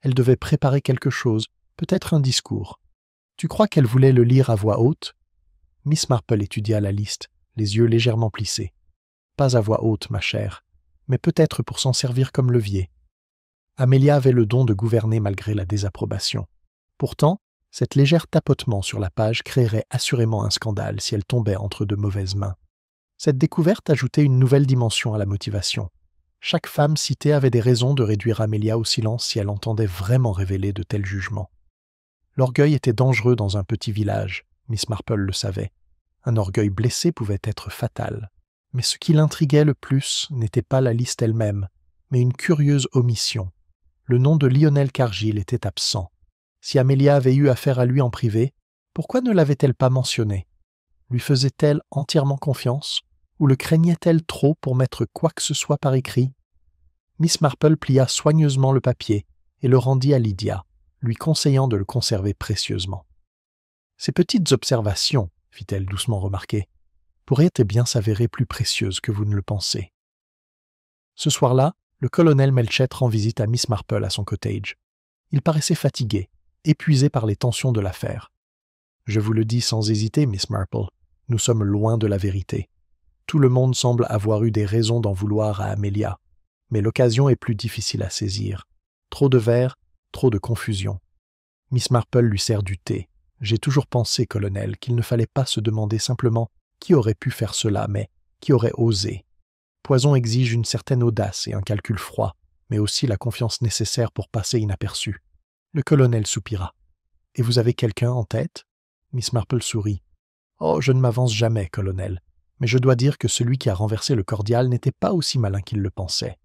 Elle devait préparer quelque chose, peut-être un discours. Tu crois qu'elle voulait le lire à voix haute? Miss Marple étudia la liste, les yeux légèrement plissés. Pas à voix haute, ma chère, mais peut-être pour s'en servir comme levier. Amelia avait le don de gouverner malgré la désapprobation. Pourtant, cet léger tapotement sur la page créerait assurément un scandale si elle tombait entre de mauvaises mains. Cette découverte ajoutait une nouvelle dimension à la motivation. Chaque femme citée avait des raisons de réduire Amelia au silence si elle entendait vraiment révéler de tels jugements. L'orgueil était dangereux dans un petit village, Miss Marple le savait. Un orgueil blessé pouvait être fatal. Mais ce qui l'intriguait le plus n'était pas la liste elle-même, mais une curieuse omission. Le nom de Lionel Cargill était absent. Si Amelia avait eu affaire à lui en privé, pourquoi ne l'avait-elle pas mentionné? Lui faisait-elle entièrement confiance? Ou le craignait-elle trop pour mettre quoi que ce soit par écrit? Miss Marple plia soigneusement le papier et le rendit à Lydia, lui conseillant de le conserver précieusement. « Ces petites observations, fit-elle doucement remarquer, pourraient bien s'avérer plus précieuses que vous ne le pensez. » Ce soir-là, le colonel Melchett rend visite à Miss Marple à son cottage. Il paraissait fatigué, épuisé par les tensions de l'affaire. « Je vous le dis sans hésiter, Miss Marple, nous sommes loin de la vérité. Tout le monde semble avoir eu des raisons d'en vouloir à Amelia, mais l'occasion est plus difficile à saisir. Trop de verre, trop de confusion. » Miss Marple lui sert du thé. « J'ai toujours pensé, colonel, qu'il ne fallait pas se demander simplement qui aurait pu faire cela, mais qui aurait osé. Poison exige une certaine audace et un calcul froid, mais aussi la confiance nécessaire pour passer inaperçu. » Le colonel soupira. « Et vous avez quelqu'un en tête ?» Miss Marple sourit. « Oh, je ne m'avance jamais, colonel, mais je dois dire que celui qui a renversé le cordial n'était pas aussi malin qu'il le pensait. »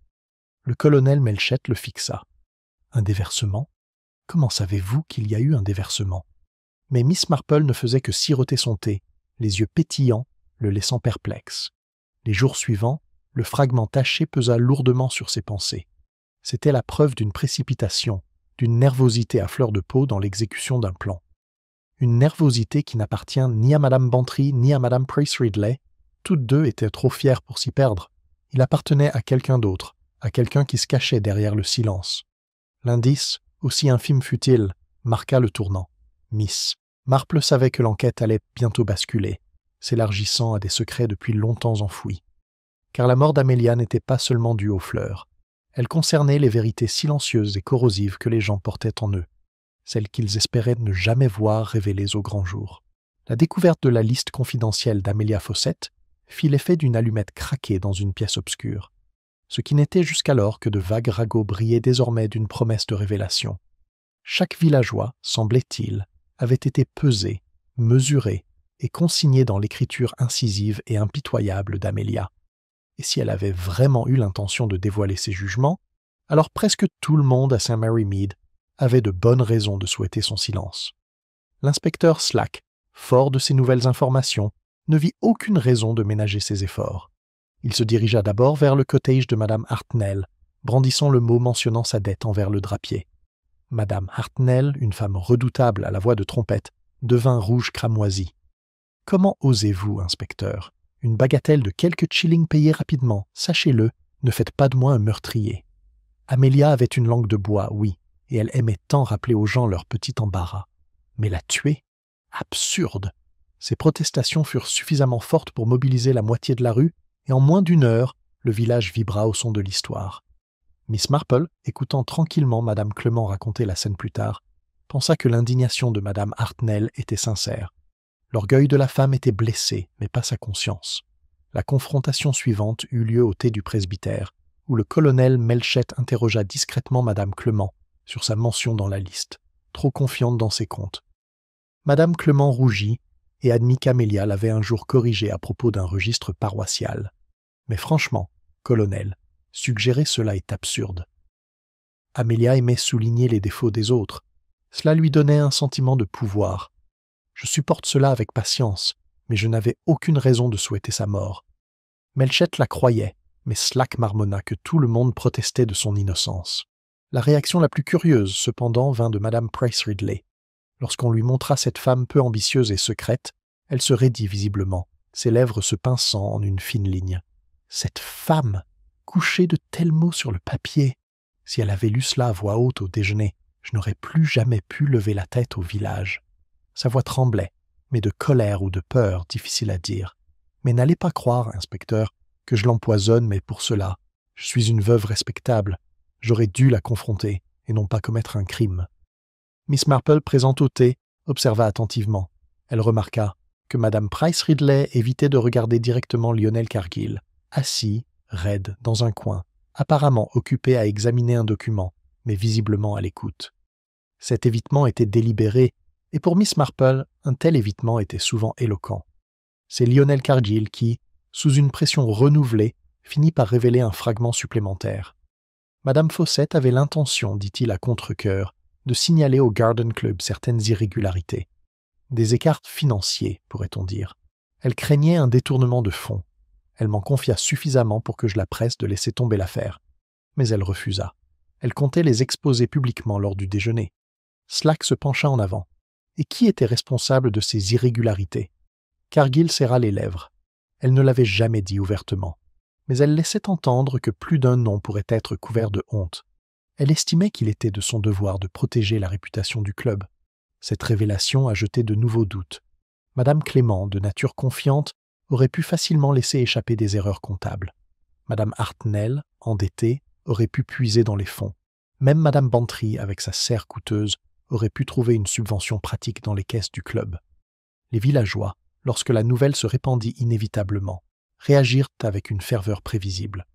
Le colonel Melchett le fixa. « Un déversement? Comment savez-vous qu'il y a eu un déversement ?» Mais Miss Marple ne faisait que siroter son thé, les yeux pétillants, le laissant perplexe. Les jours suivants, le fragment taché pesa lourdement sur ses pensées. C'était la preuve d'une précipitation, d'une nervosité à fleur de peau dans l'exécution d'un plan. Une nervosité qui n'appartient ni à Madame Bantry ni à Madame Price Ridley. Toutes deux étaient trop fières pour s'y perdre. Il appartenait à quelqu'un d'autre, à quelqu'un qui se cachait derrière le silence. L'indice, aussi infime fût-il, marqua le tournant. Miss Marple savait que l'enquête allait bientôt basculer, s'élargissant à des secrets depuis longtemps enfouis. Car la mort d'Amelia n'était pas seulement due aux fleurs. Elle concernait les vérités silencieuses et corrosives que les gens portaient en eux, celles qu'ils espéraient ne jamais voir révélées au grand jour. La découverte de la liste confidentielle d'Amelia Fawcett fit l'effet d'une allumette craquée dans une pièce obscure. Ce qui n'était jusqu'alors que de vagues ragots brillaient désormais d'une promesse de révélation. Chaque villageois, semblait-il, avait été pesé, mesuré et consigné dans l'écriture incisive et impitoyable d'Amelia. Et si elle avait vraiment eu l'intention de dévoiler ses jugements, alors presque tout le monde à St. Mary Mead avait de bonnes raisons de souhaiter son silence. L'inspecteur Slack, fort de ces nouvelles informations, ne vit aucune raison de ménager ses efforts. Il se dirigea d'abord vers le cottage de Madame Hartnell, brandissant le mot mentionnant sa dette envers le drapier. Madame Hartnell, une femme redoutable à la voix de trompette, devint rouge cramoisi. « Comment osez-vous, inspecteur? Une bagatelle de quelques shillings payés rapidement, sachez-le, ne faites pas de moi un meurtrier. » Amelia avait une langue de bois, oui, et elle aimait tant rappeler aux gens leur petit embarras. Mais la tuer? Absurde! Ses protestations furent suffisamment fortes pour mobiliser la moitié de la rue, et en moins d'une heure, le village vibra au son de l'histoire. Miss Marple, écoutant tranquillement Madame Clément raconter la scène plus tard, pensa que l'indignation de Madame Hartnell était sincère. L'orgueil de la femme était blessé, mais pas sa conscience. La confrontation suivante eut lieu au thé du presbytère, où le colonel Melchett interrogea discrètement Madame Clément sur sa mention dans la liste, trop confiante dans ses comptes. Madame Clement rougit et admit qu'Amelia l'avait un jour corrigée à propos d'un registre paroissial. Mais franchement, colonel, suggérer cela est absurde. Amelia aimait souligner les défauts des autres. Cela lui donnait un sentiment de pouvoir. Je supporte cela avec patience, mais je n'avais aucune raison de souhaiter sa mort. Melchett la croyait, mais Slack marmonna que tout le monde protestait de son innocence. La réaction la plus curieuse, cependant, vint de Madame Price Ridley. Lorsqu'on lui montra cette femme peu ambitieuse et secrète, elle se raidit visiblement, ses lèvres se pinçant en une fine ligne. Cette femme, couchée de tels mots sur le papier. Si elle avait lu cela à voix haute au déjeuner, je n'aurais plus jamais pu lever la tête au village. Sa voix tremblait, mais de colère ou de peur, difficile à dire. Mais n'allez pas croire, inspecteur, que je l'empoisonne, mais pour cela. Je suis une veuve respectable. J'aurais dû la confronter, et non pas commettre un crime. Miss Marple, présente au thé, observa attentivement. Elle remarqua que Madame Price Ridley évitait de regarder directement Lionel Cargill, assis, raide, dans un coin, apparemment occupé à examiner un document, mais visiblement à l'écoute. Cet évitement était délibéré, et pour Miss Marple, un tel évitement était souvent éloquent. C'est Lionel Cargill qui, sous une pression renouvelée, finit par révéler un fragment supplémentaire. Madame Fawcett avait l'intention, dit-il à contre-cœur, de signaler au Garden Club certaines irrégularités. Des écarts financiers, pourrait-on dire. Elle craignait un détournement de fonds. Elle m'en confia suffisamment pour que je la presse de laisser tomber l'affaire. Mais elle refusa. Elle comptait les exposer publiquement lors du déjeuner. Slack se pencha en avant. Et qui était responsable de ces irrégularités? Cargill serra les lèvres. Elle ne l'avait jamais dit ouvertement. Mais elle laissait entendre que plus d'un nom pourrait être couvert de honte. Elle estimait qu'il était de son devoir de protéger la réputation du club. Cette révélation a jeté de nouveaux doutes. Madame Clément, de nature confiante, aurait pu facilement laisser échapper des erreurs comptables. Madame Hartnell, endettée, aurait pu puiser dans les fonds. Même Madame Bantry, avec sa serre coûteuse, aurait pu trouver une subvention pratique dans les caisses du club. Les villageois, lorsque la nouvelle se répandit inévitablement, réagirent avec une ferveur prévisible.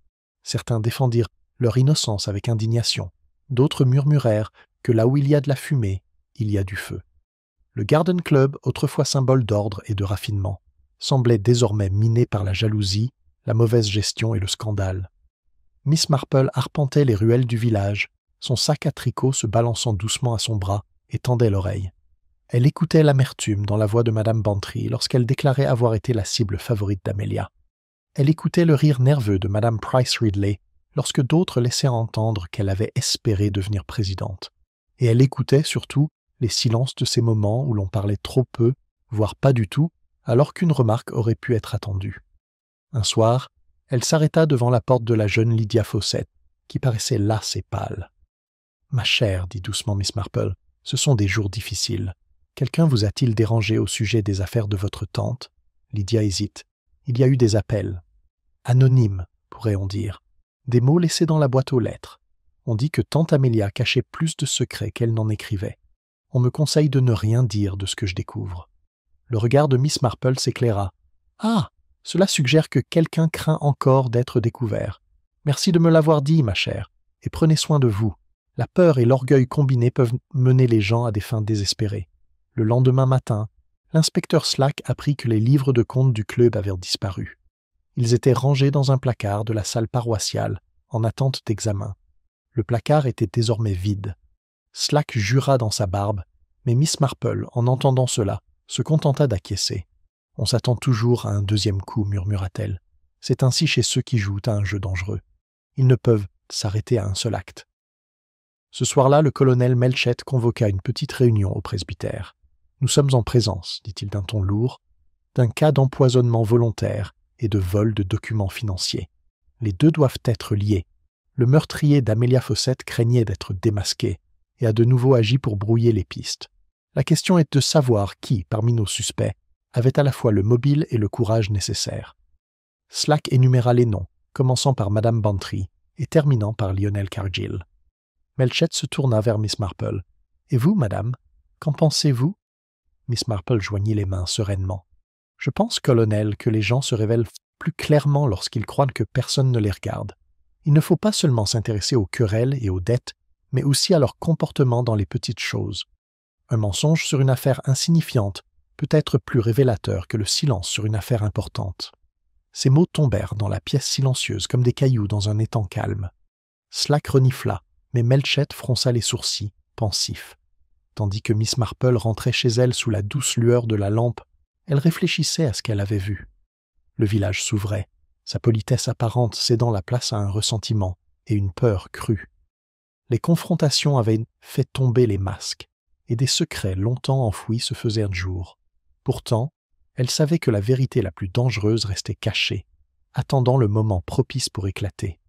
Certains défendirent leur innocence avec indignation, d'autres murmurèrent que là où il y a de la fumée, il y a du feu. Le Garden Club, autrefois symbole d'ordre et de raffinement, semblait désormais miné par la jalousie, la mauvaise gestion et le scandale. Miss Marple arpentait les ruelles du village, son sac à tricot se balançant doucement à son bras, et tendait l'oreille. Elle écoutait l'amertume dans la voix de Madame Bantry lorsqu'elle déclarait avoir été la cible favorite d'Amelia. Elle écoutait le rire nerveux de Madame Price Ridley lorsque d'autres laissaient entendre qu'elle avait espéré devenir présidente. Et elle écoutait surtout les silences de ces moments où l'on parlait trop peu, voire pas du tout, alors qu'une remarque aurait pu être attendue. Un soir, elle s'arrêta devant la porte de la jeune Lydia Fawcett, qui paraissait lasse et pâle. « Ma chère, dit doucement Miss Marple, ce sont des jours difficiles. Quelqu'un vous a-t-il dérangé au sujet des affaires de votre tante ?» Lydia hésite. Il y a eu des appels. Anonymes, pourrait-on dire. Des mots laissés dans la boîte aux lettres. On dit que tante Amelia cachait plus de secrets qu'elle n'en écrivait. On me conseille de ne rien dire de ce que je découvre. Le regard de Miss Marple s'éclaira. « Ah, cela suggère que quelqu'un craint encore d'être découvert. Merci de me l'avoir dit, ma chère, et prenez soin de vous. La peur et l'orgueil combinés peuvent mener les gens à des fins désespérées. » Le lendemain matin, l'inspecteur Slack apprit que les livres de compte du club avaient disparu. Ils étaient rangés dans un placard de la salle paroissiale, en attente d'examen. Le placard était désormais vide. Slack jura dans sa barbe, mais Miss Marple, en entendant cela, se contenta d'acquiescer. « On s'attend toujours à un deuxième coup, murmura-t-elle. C'est ainsi chez ceux qui jouent à un jeu dangereux. Ils ne peuvent s'arrêter à un seul acte. » Ce soir-là, le colonel Melchett convoqua une petite réunion au presbytère. « Nous sommes en présence, dit-il d'un ton lourd, d'un cas d'empoisonnement volontaire et de vol de documents financiers. Les deux doivent être liés. Le meurtrier d'Amelia Fawcett craignait d'être démasqué et a de nouveau agi pour brouiller les pistes. La question est de savoir qui, parmi nos suspects, avait à la fois le mobile et le courage nécessaires. » Slack énuméra les noms, commençant par Madame Bantry et terminant par Lionel Cargill. Melchett se tourna vers Miss Marple. « Et vous, madame, qu'en pensez-vous » Miss Marple joignit les mains sereinement. « Je pense, colonel, que les gens se révèlent plus clairement lorsqu'ils croient que personne ne les regarde. Il ne faut pas seulement s'intéresser aux querelles et aux dettes, mais aussi à leur comportement dans les petites choses. Un mensonge sur une affaire insignifiante peut être plus révélateur que le silence sur une affaire importante. Ces mots tombèrent dans la pièce silencieuse comme des cailloux dans un étang calme. Slack renifla, mais Melchett fronça les sourcils, pensif. Tandis que Miss Marple rentrait chez elle sous la douce lueur de la lampe, elle réfléchissait à ce qu'elle avait vu. Le village s'ouvrait, sa politesse apparente cédant la place à un ressentiment et une peur crue. Les confrontations avaient fait tomber les masques, et des secrets longtemps enfouis se faisaient jour. Pourtant, elle savait que la vérité la plus dangereuse restait cachée, attendant le moment propice pour éclater.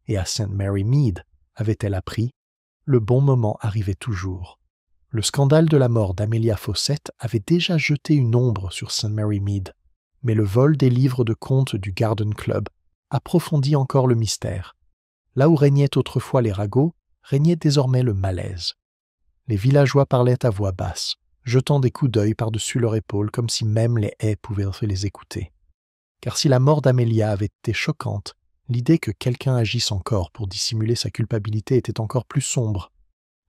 Et à St. Mary Mead, avait-elle appris, le bon moment arrivait toujours. Le scandale de la mort d'Amelia Fawcett avait déjà jeté une ombre sur St. Mary Mead, mais le vol des livres de contes du Garden Club approfondit encore le mystère. Là où régnaient autrefois les ragots, régnait désormais le malaise. Les villageois parlaient à voix basse, jetant des coups d'œil par-dessus leur épaule comme si même les haies pouvaient les écouter. Car si la mort d'Amelia avait été choquante, l'idée que quelqu'un agisse encore pour dissimuler sa culpabilité était encore plus sombre.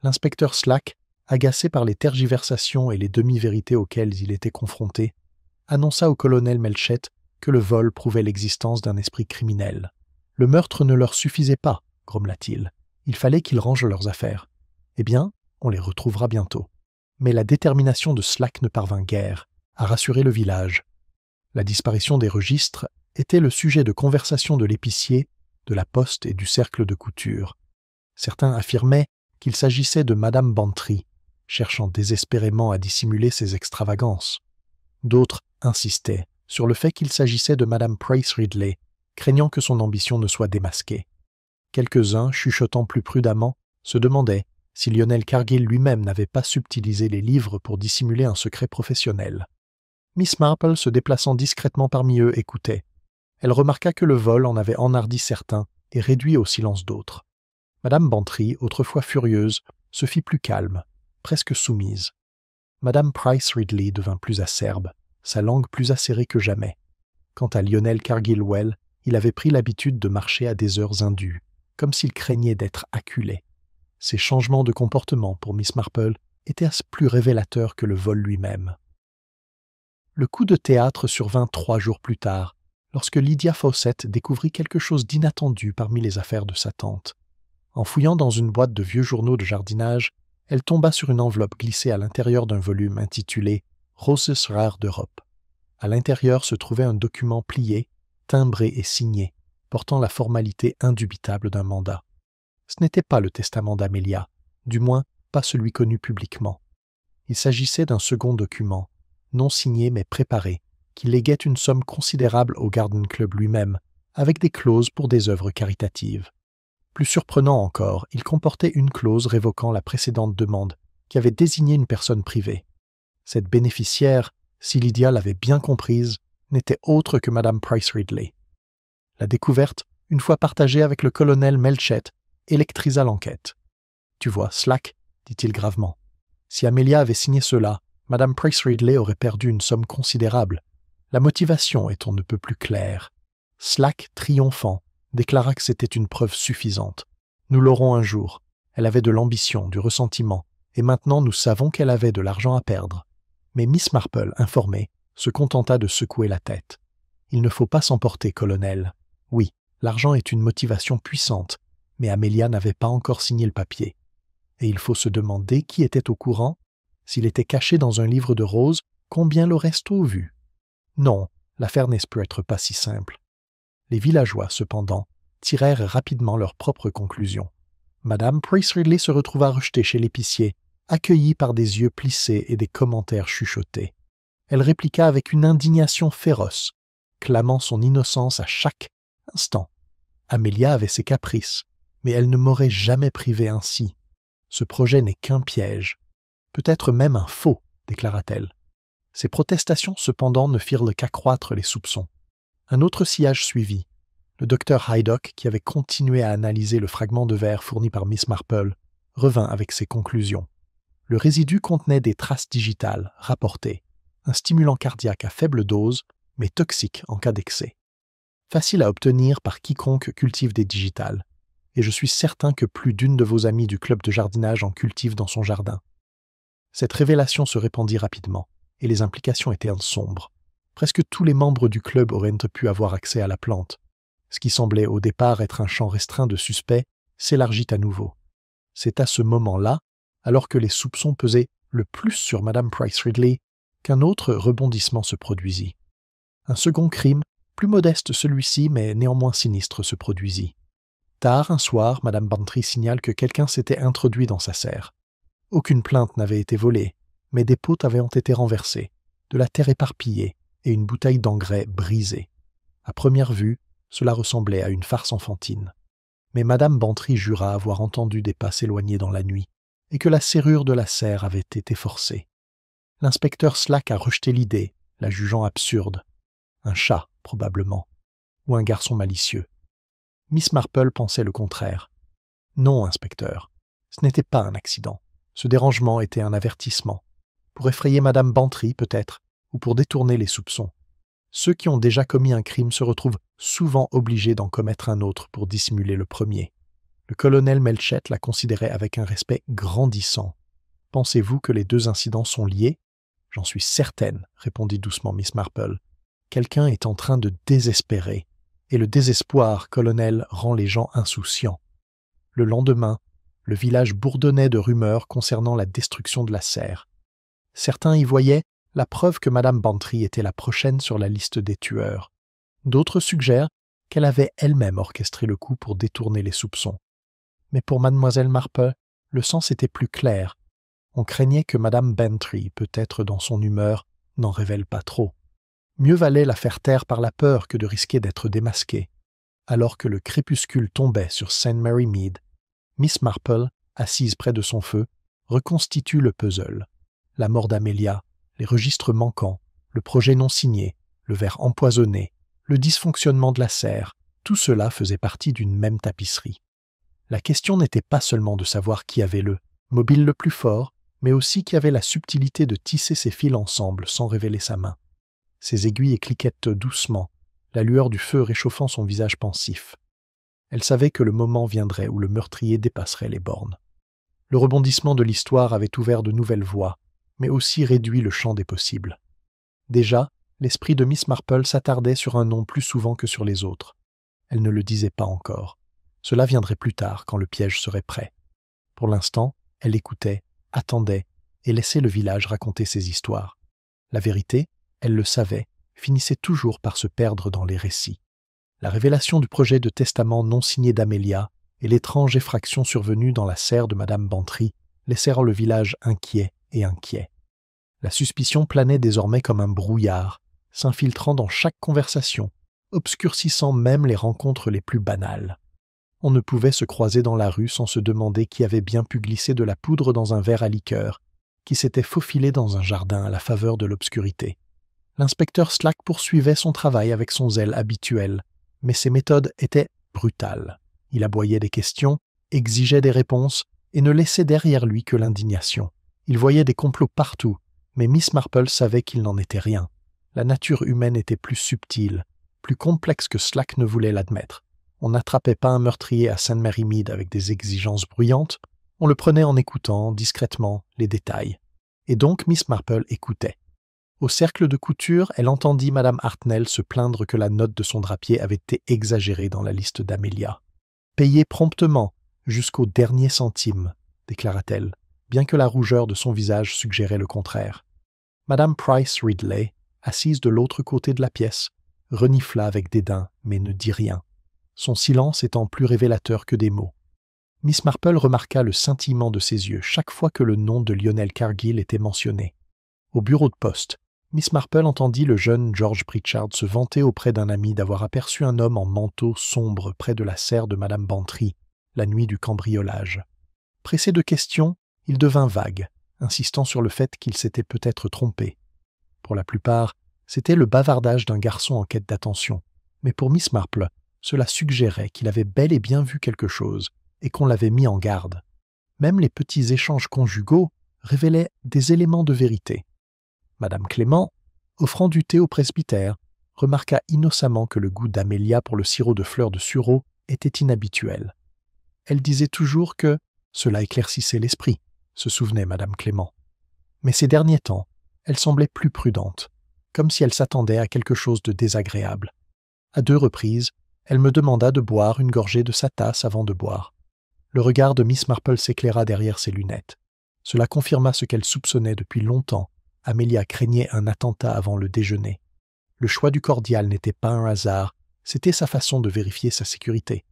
L'inspecteur Slack, agacé par les tergiversations et les demi-vérités auxquelles il était confronté, annonça au colonel Melchett que le vol prouvait l'existence d'un esprit criminel. Le meurtre ne leur suffisait pas, grommela-t-il. Il fallait qu'ils rangent leurs affaires. Eh bien, on les retrouvera bientôt. Mais la détermination de Slack ne parvint guère à rassurer le village. La disparition des registres était le sujet de conversation de l'épicier, de la poste et du cercle de couture. Certains affirmaient qu'il s'agissait de Madame Bantry, cherchant désespérément à dissimuler ses extravagances. D'autres insistaient sur le fait qu'il s'agissait de Madame Price Ridley, craignant que son ambition ne soit démasquée. Quelques-uns, chuchotant plus prudemment, se demandaient si Lionel Cargill lui-même n'avait pas subtilisé les livres pour dissimuler un secret professionnel. Miss Marple, se déplaçant discrètement parmi eux, écoutait. Elle remarqua que le vol en avait enhardi certains et réduit au silence d'autres. Madame Bantry, autrefois furieuse, se fit plus calme, presque soumise. Madame Price Ridley devint plus acerbe, sa langue plus acérée que jamais. Quant à Lionel Cargill-Well, il avait pris l'habitude de marcher à des heures indues, comme s'il craignait d'être acculé. Ces changements de comportement pour Miss Marple étaient plus révélateurs que le vol lui-même. Le coup de théâtre survint 3 jours plus tard, lorsque Lydia Fawcett découvrit quelque chose d'inattendu parmi les affaires de sa tante. En fouillant dans une boîte de vieux journaux de jardinage, elle tomba sur une enveloppe glissée à l'intérieur d'un volume intitulé « Roses rares d'Europe ». À l'intérieur se trouvait un document plié, timbré et signé, portant la formalité indubitable d'un mandat. Ce n'était pas le testament d'Amelia, du moins pas celui connu publiquement. Il s'agissait d'un second document, non signé mais préparé, qui léguait une somme considérable au Garden Club lui-même, avec des clauses pour des œuvres caritatives. Plus surprenant encore, il comportait une clause révoquant la précédente demande, qui avait désigné une personne privée. Cette bénéficiaire, si Lydia l'avait bien comprise, n'était autre que Madame Price Ridley. La découverte, une fois partagée avec le colonel Melchett, électrisa l'enquête. « Tu vois, Slack, dit-il gravement, si Amelia avait signé cela, Madame Price Ridley aurait perdu une somme considérable. La motivation est on ne peut plus claire. » Slack, triomphant, déclara que c'était une preuve suffisante. « Nous l'aurons un jour. Elle avait de l'ambition, du ressentiment, et maintenant nous savons qu'elle avait de l'argent à perdre. » Mais Miss Marple, informée, se contenta de secouer la tête. « Il ne faut pas s'emporter, colonel. Oui, l'argent est une motivation puissante, mais Amelia n'avait pas encore signé le papier. Et il faut se demander qui était au courant. S'il était caché dans un livre de roses, combien l'aurait-on vu? Non, l'affaire n'est peut-être pas si simple. » Les villageois, cependant, tirèrent rapidement leurs propres conclusions. Madame Price Ridley se retrouva rejetée chez l'épicier, accueillie par des yeux plissés et des commentaires chuchotés. Elle répliqua avec une indignation féroce, clamant son innocence à chaque instant. Amelia avait ses caprices, mais elle ne m'aurait jamais privé ainsi. Ce projet n'est qu'un piège, peut-être même un faux, déclara-t-elle. Ces protestations, cependant, ne firent qu'accroître les soupçons. Un autre sillage suivit. Le docteur Haydock, qui avait continué à analyser le fragment de verre fourni par Miss Marple, revint avec ses conclusions. Le résidu contenait des traces digitales, rapportées, un stimulant cardiaque à faible dose, mais toxique en cas d'excès. Facile à obtenir par quiconque cultive des digitales, et je suis certain que plus d'une de vos amies du club de jardinage en cultive dans son jardin. Cette révélation se répandit rapidement, et les implications étaient sombres. Presque tous les membres du club auraient pu avoir accès à la plante. Ce qui semblait au départ être un champ restreint de suspects s'élargit à nouveau. C'est à ce moment-là, alors que les soupçons pesaient le plus sur Madame Price Ridley, qu'un autre rebondissement se produisit. Un second crime, plus modeste celui-ci, mais néanmoins sinistre, se produisit. Tard un soir, Madame Bantry signale que quelqu'un s'était introduit dans sa serre. Aucune plainte n'avait été volée, mais des potes avaient été renversées, de la terre éparpillée et une bouteille d'engrais brisée. À première vue, cela ressemblait à une farce enfantine. Mais Madame Bantry jura avoir entendu des pas s'éloigner dans la nuit et que la serrure de la serre avait été forcée. L'inspecteur Slack a rejeté l'idée, la jugeant absurde. Un chat, probablement, ou un garçon malicieux. Miss Marple pensait le contraire. Non, inspecteur, ce n'était pas un accident. Ce dérangement était un avertissement. Pour effrayer Madame Bantry, peut-être, ou pour détourner les soupçons. Ceux qui ont déjà commis un crime se retrouvent souvent obligés d'en commettre un autre pour dissimuler le premier. Le colonel Melchett la considérait avec un respect grandissant. « Pensez-vous que les deux incidents sont liés ?»« J'en suis certaine, » répondit doucement Miss Marple. « Quelqu'un est en train de désespérer, et le désespoir, colonel, rend les gens insouciants. » Le lendemain, le village bourdonnait de rumeurs concernant la destruction de la serre. Certains y voyaient la preuve que Madame Bantry était la prochaine sur la liste des tueurs. D'autres suggèrent qu'elle avait elle-même orchestré le coup pour détourner les soupçons. Mais pour Mademoiselle Marple, le sens était plus clair. On craignait que Madame Bantry, peut-être dans son humeur, n'en révèle pas trop. Mieux valait la faire taire par la peur que de risquer d'être démasquée. Alors que le crépuscule tombait sur St. Mary Mead, Miss Marple, assise près de son feu, reconstitue le puzzle. La mort d'Amelia, les registres manquants, le projet non signé, le verre empoisonné, le dysfonctionnement de la serre, tout cela faisait partie d'une même tapisserie. La question n'était pas seulement de savoir qui avait le mobile le plus fort, mais aussi qui avait la subtilité de tisser ses fils ensemble sans révéler sa main. Ses aiguilles cliquettent doucement, la lueur du feu réchauffant son visage pensif. Elle savait que le moment viendrait où le meurtrier dépasserait les bornes. Le rebondissement de l'histoire avait ouvert de nouvelles voies, mais aussi réduit le champ des possibles. Déjà, l'esprit de Miss Marple s'attardait sur un nom plus souvent que sur les autres. Elle ne le disait pas encore. Cela viendrait plus tard, quand le piège serait prêt. Pour l'instant, elle écoutait, attendait, et laissait le village raconter ses histoires. La vérité, elle le savait, finissait toujours par se perdre dans les récits. La révélation du projet de testament non signé d'Amelia et l'étrange effraction survenue dans la serre de Madame Bantry laissèrent le village inquiet et inquiet. La suspicion planait désormais comme un brouillard, s'infiltrant dans chaque conversation, obscurcissant même les rencontres les plus banales. On ne pouvait se croiser dans la rue sans se demander qui avait bien pu glisser de la poudre dans un verre à liqueur, qui s'était faufilé dans un jardin à la faveur de l'obscurité. L'inspecteur Slack poursuivait son travail avec son zèle habituel, mais ses méthodes étaient brutales. Il aboyait des questions, exigeait des réponses, et ne laissait derrière lui que l'indignation. Il voyait des complots partout, mais Miss Marple savait qu'il n'en était rien. La nature humaine était plus subtile, plus complexe que Slack ne voulait l'admettre. On n'attrapait pas un meurtrier à St. Mary Mead avec des exigences bruyantes, on le prenait en écoutant, discrètement, les détails. Et donc Miss Marple écoutait. Au cercle de couture, elle entendit Madame Hartnell se plaindre que la note de son drapier avait été exagérée dans la liste d'Amelia. « Payée promptement, jusqu'au dernier centime », déclara-t-elle, bien que la rougeur de son visage suggérait le contraire. Madame Price Ridley, assise de l'autre côté de la pièce, renifla avec dédain, mais ne dit rien, son silence étant plus révélateur que des mots. Miss Marple remarqua le scintillement de ses yeux chaque fois que le nom de Lionel Cargill était mentionné. Au bureau de poste, Miss Marple entendit le jeune George Pritchard se vanter auprès d'un ami d'avoir aperçu un homme en manteau sombre près de la serre de Madame Bantry, la nuit du cambriolage. Pressé de questions, il devint vague, insistant sur le fait qu'il s'était peut-être trompé. Pour la plupart, c'était le bavardage d'un garçon en quête d'attention, mais pour Miss Marple, cela suggérait qu'il avait bel et bien vu quelque chose, et qu'on l'avait mis en garde. Même les petits échanges conjugaux révélaient des éléments de vérité. Madame Clément, offrant du thé au presbytère, remarqua innocemment que le goût d'Amelia pour le sirop de fleurs de sureau était inhabituel. Elle disait toujours que cela éclaircissait l'esprit, se souvenait Madame Clément. Mais ces derniers temps, elle semblait plus prudente, comme si elle s'attendait à quelque chose de désagréable. À 2 reprises, elle me demanda de boire une gorgée de sa tasse avant de boire. Le regard de Miss Marple s'éclaira derrière ses lunettes. Cela confirma ce qu'elle soupçonnait depuis longtemps. Amelia craignait un attentat avant le déjeuner. Le choix du cordial n'était pas un hasard, c'était sa façon de vérifier sa sécurité.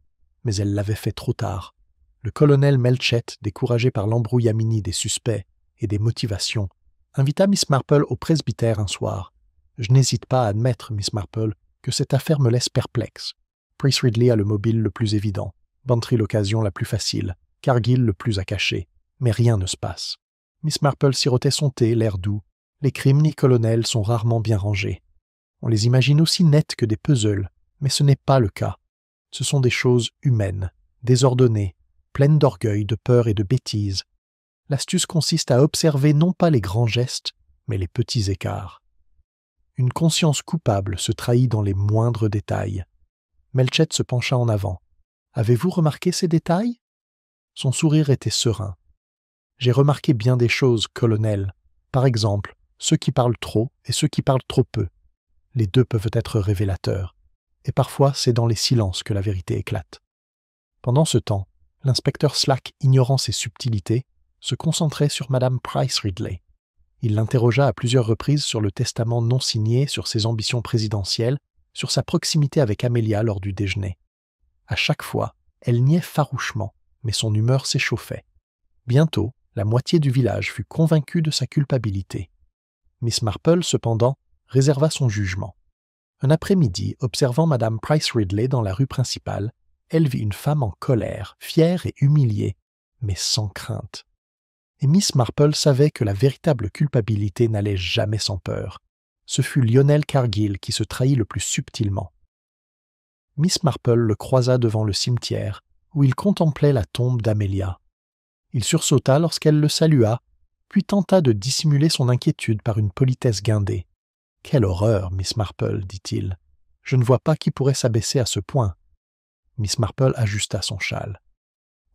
Mais elle l'avait fait trop tard. Le colonel Melchett, découragé par l'embrouillamini des suspects et des motivations, invita Miss Marple au presbytère un soir. Je n'hésite pas à admettre, Miss Marple, que cette affaire me laisse perplexe. Price Ridley a le mobile le plus évident, Bantry l'occasion la plus facile, Cargill le plus à cacher, mais rien ne se passe. Miss Marple sirotait son thé, l'air doux. Les crimes colonels sont rarement bien rangés. On les imagine aussi nets que des puzzles, mais ce n'est pas le cas. Ce sont des choses humaines, désordonnées, pleines d'orgueil, de peur et de bêtises. L'astuce consiste à observer non pas les grands gestes, mais les petits écarts. Une conscience coupable se trahit dans les moindres détails. Melchett se pencha en avant. « Avez-vous remarqué ces détails ?» Son sourire était serein. « J'ai remarqué bien des choses, colonel. Par exemple, ceux qui parlent trop et ceux qui parlent trop peu. Les 2 peuvent être révélateurs. Et parfois, c'est dans les silences que la vérité éclate. » Pendant ce temps, l'inspecteur Slack, ignorant ces subtilités, se concentrait sur Madame Price Ridley. Il l'interrogea à plusieurs reprises sur le testament non signé, sur ses ambitions présidentielles, sur sa proximité avec Amelia lors du déjeuner. À chaque fois, elle niait farouchement, mais son humeur s'échauffait. Bientôt, la moitié du village fut convaincue de sa culpabilité. Miss Marple, cependant, réserva son jugement. Un après-midi, observant Madame Price Ridley dans la rue principale, elle vit une femme en colère, fière et humiliée, mais sans crainte. Et Miss Marple savait que la véritable culpabilité n'allait jamais sans peur. Ce fut Lionel Cargill qui se trahit le plus subtilement. Miss Marple le croisa devant le cimetière, où il contemplait la tombe d'Amelia. Il sursauta lorsqu'elle le salua, puis tenta de dissimuler son inquiétude par une politesse guindée. « Quelle horreur, Miss Marple, dit-il. Je ne vois pas qui pourrait s'abaisser à ce point. » Miss Marple ajusta son châle.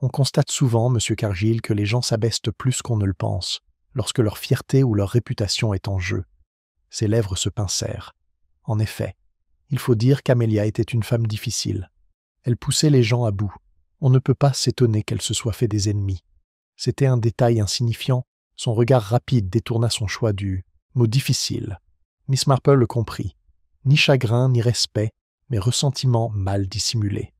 On constate souvent, Monsieur Cargill, que les gens s'abaissent plus qu'on ne le pense, lorsque leur fierté ou leur réputation est en jeu. Ses lèvres se pincèrent. En effet, il faut dire qu'Amelia était une femme difficile. Elle poussait les gens à bout. On ne peut pas s'étonner qu'elle se soit fait des ennemis. C'était un détail insignifiant. Son regard rapide détourna son choix du mot difficile. Miss Marple le comprit. Ni chagrin, ni respect, mais ressentiment mal dissimulé.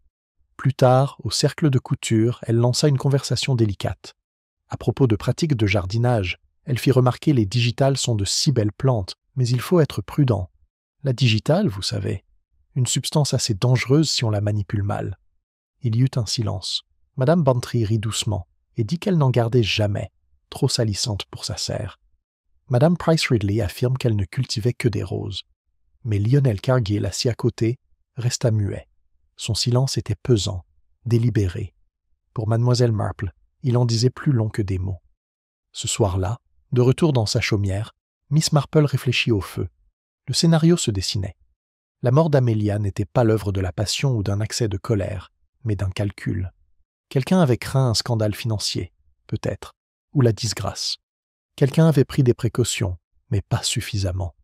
Plus tard, au cercle de couture, elle lança une conversation délicate. À propos de pratiques de jardinage, elle fit remarquer les digitales sont de si belles plantes, mais il faut être prudent. La digitale, vous savez, une substance assez dangereuse si on la manipule mal. Il y eut un silence. Madame Bantry rit doucement et dit qu'elle n'en gardait jamais, trop salissante pour sa serre. Madame Price Ridley affirme qu'elle ne cultivait que des roses. Mais Lionel Cargill, assis à côté, resta muet. Son silence était pesant, délibéré. Pour Mademoiselle Marple, il en disait plus long que des mots. Ce soir-là, de retour dans sa chaumière, Miss Marple réfléchit au feu. Le scénario se dessinait. La mort d'Amelia n'était pas l'œuvre de la passion ou d'un accès de colère, mais d'un calcul. Quelqu'un avait craint un scandale financier, peut-être, ou la disgrâce. Quelqu'un avait pris des précautions, mais pas suffisamment.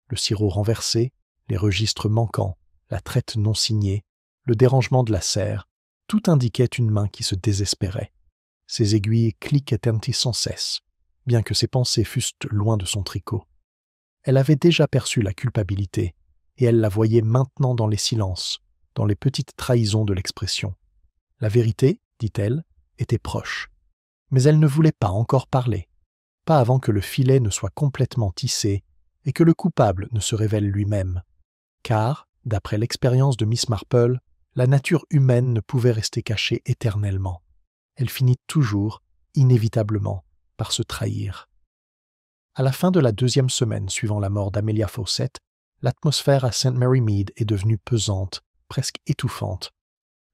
Le sirop renversé, les registres manquants, la traite non signée, le dérangement de la serre, tout indiquait une main qui se désespérait. Ses aiguilles cliquetaient sans cesse, bien que ses pensées fussent loin de son tricot. Elle avait déjà perçu la culpabilité, et elle la voyait maintenant dans les silences, dans les petites trahisons de l'expression. La vérité, dit-elle, était proche. Mais elle ne voulait pas encore parler, pas avant que le filet ne soit complètement tissé et que le coupable ne se révèle lui-même. Car, d'après l'expérience de Miss Marple, la nature humaine ne pouvait rester cachée éternellement. Elle finit toujours, inévitablement, par se trahir. À la fin de la 2e semaine suivant la mort d'Amelia Fawcett, l'atmosphère à St. Mary Mead est devenue pesante, presque étouffante.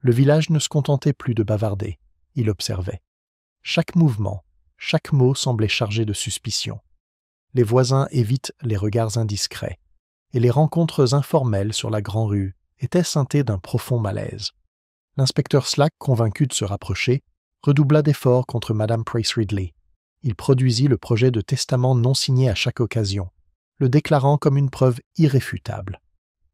Le village ne se contentait plus de bavarder, il observait. Chaque mouvement, chaque mot semblait chargé de suspicion. Les voisins évitent les regards indiscrets, et les rencontres informelles sur la grande-rue étaient ceintées d'un profond malaise. L'inspecteur Slack, convaincu de se rapprocher, redoubla d'efforts contre Madame Price Ridley. Il produisit le projet de testament non signé à chaque occasion, le déclarant comme une preuve irréfutable.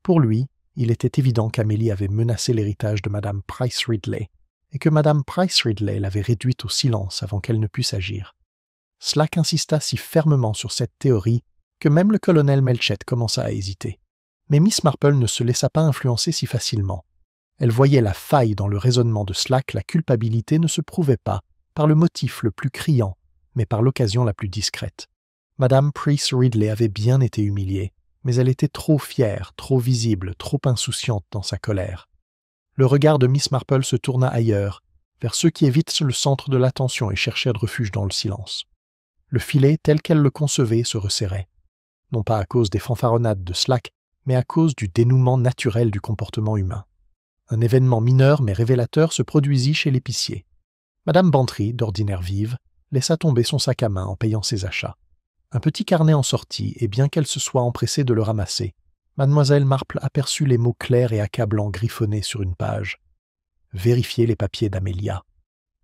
Pour lui, il était évident qu'Amélie avait menacé l'héritage de Madame Price Ridley et que Madame Price Ridley l'avait réduite au silence avant qu'elle ne puisse agir. Slack insista si fermement sur cette théorie que même le colonel Melchett commença à hésiter. Mais Miss Marple ne se laissa pas influencer si facilement. Elle voyait la faille dans le raisonnement de Slack, la culpabilité ne se prouvait pas par le motif le plus criant, mais par l'occasion la plus discrète. Madame Price Ridley avait bien été humiliée, mais elle était trop fière, trop visible, trop insouciante dans sa colère. Le regard de Miss Marple se tourna ailleurs, vers ceux qui évitent le centre de l'attention et cherchèrent refuge dans le silence. Le filet, tel qu'elle le concevait, se resserrait. Non pas à cause des fanfaronnades de Slack, mais à cause du dénouement naturel du comportement humain. Un événement mineur mais révélateur se produisit chez l'épicier. Madame Bantry, d'ordinaire vive, laissa tomber son sac à main en payant ses achats. Un petit carnet en sortit, et bien qu'elle se soit empressée de le ramasser, Mademoiselle Marple aperçut les mots clairs et accablants griffonnés sur une page. « Vérifiez les papiers d'Amélia ».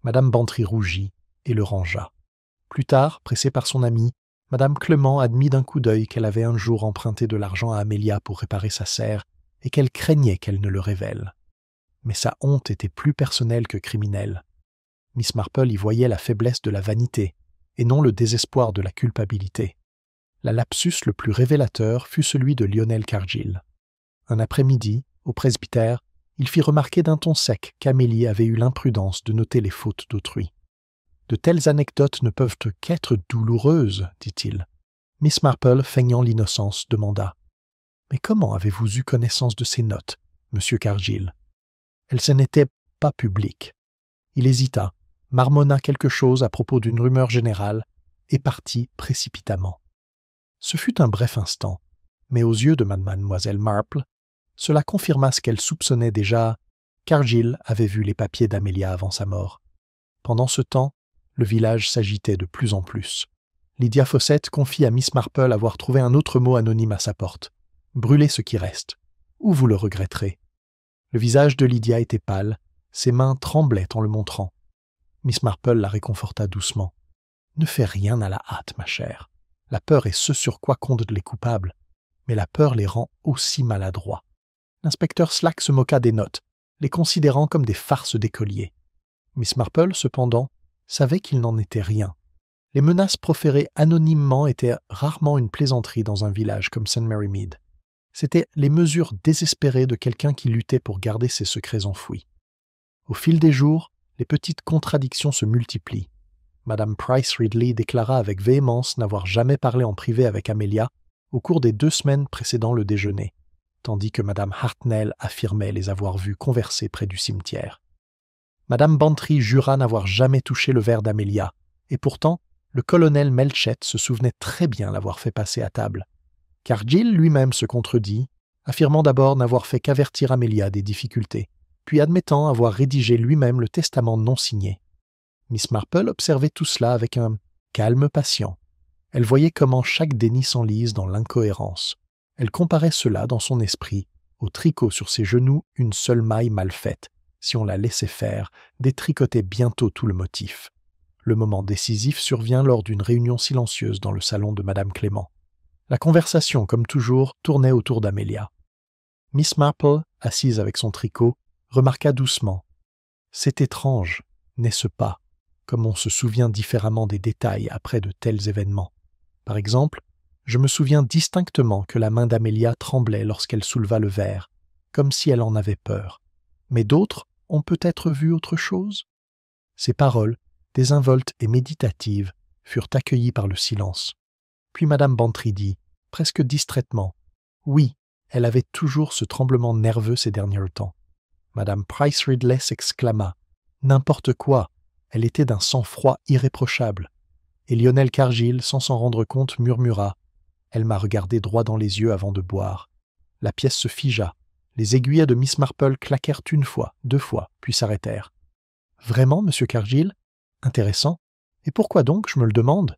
Madame Bantry rougit et le rangea. Plus tard, pressée par son amie, Madame Clement admit d'un coup d'œil qu'elle avait un jour emprunté de l'argent à Amélia pour réparer sa serre et qu'elle craignait qu'elle ne le révèle. Mais sa honte était plus personnelle que criminelle. Miss Marple y voyait la faiblesse de la vanité et non le désespoir de la culpabilité. La lapsus le plus révélateur fut celui de Lionel Cargill. Un après-midi, au presbytère, il fit remarquer d'un ton sec qu'Amélie avait eu l'imprudence de noter les fautes d'autrui. « De telles anecdotes ne peuvent qu'être douloureuses, dit-il. » Miss Marple, feignant l'innocence, demanda. « Mais comment avez-vous eu connaissance de ces notes, monsieur Cargill ?» Elles n'étaient pas publiques. Il hésita, marmonna quelque chose à propos d'une rumeur générale et partit précipitamment. Ce fut un bref instant, mais aux yeux de mademoiselle Marple, cela confirma ce qu'elle soupçonnait déjà. Cargill avait vu les papiers d'Amélia avant sa mort. Pendant ce temps, le village s'agitait de plus en plus. Lydia Fawcett confie à Miss Marple avoir trouvé un autre mot anonyme à sa porte. « Brûlez ce qui reste, ou vous le regretterez. » Le visage de Lydia était pâle, ses mains tremblaient en le montrant. Miss Marple la réconforta doucement. « Ne fais rien à la hâte, ma chère. La peur est ce sur quoi comptent les coupables, mais la peur les rend aussi maladroits. » L'inspecteur Slack se moqua des notes, les considérant comme des farces d'écoliers. Miss Marple, cependant, savait qu'il n'en était rien. Les menaces proférées anonymement étaient rarement une plaisanterie dans un village comme St. Mary Mead. C'étaient les mesures désespérées de quelqu'un qui luttait pour garder ses secrets enfouis. Au fil des jours, les petites contradictions se multiplient. Madame Price Ridley déclara avec véhémence n'avoir jamais parlé en privé avec Amélia au cours des 2 semaines précédant le déjeuner, tandis que Madame Hartnell affirmait les avoir vus converser près du cimetière. Madame Bantry jura n'avoir jamais touché le verre d'Amélia, et pourtant, le colonel Melchett se souvenait très bien l'avoir fait passer à table. Cargill lui-même se contredit, affirmant d'abord n'avoir fait qu'avertir Amélia des difficultés, puis admettant avoir rédigé lui-même le testament non signé. Miss Marple observait tout cela avec un calme patient. Elle voyait comment chaque déni s'enlise dans l'incohérence. Elle comparait cela dans son esprit au tricot sur ses genoux, une seule maille mal faite, si on la laissait faire, détricotait bientôt tout le motif. Le moment décisif survient lors d'une réunion silencieuse dans le salon de Madame Clément. La conversation, comme toujours, tournait autour d'Amélia. Miss Marple, assise avec son tricot, remarqua doucement. « C'est étrange, n'est-ce pas, comme on se souvient différemment des détails après de tels événements. Par exemple, je me souviens distinctement que la main d'Amélia tremblait lorsqu'elle souleva le verre, comme si elle en avait peur. Mais d'autres ont peut-être vu autre chose ?» Ces paroles, désinvoltes et méditatives, furent accueillies par le silence. Puis Madame Bantry dit, presque distraitement, « Oui, elle avait toujours ce tremblement nerveux ces derniers temps. » Madame Price Ridley s'exclama, « N'importe quoi, elle était d'un sang-froid irréprochable. » Et Lionel Cargill, sans s'en rendre compte, murmura, « Elle m'a regardé droit dans les yeux avant de boire. » La pièce se figea. Les aiguillets de Miss Marple claquèrent 1 fois, 2 fois, puis s'arrêtèrent. « Vraiment, monsieur Cargill ? Intéressant. Et pourquoi donc, je me le demande ?»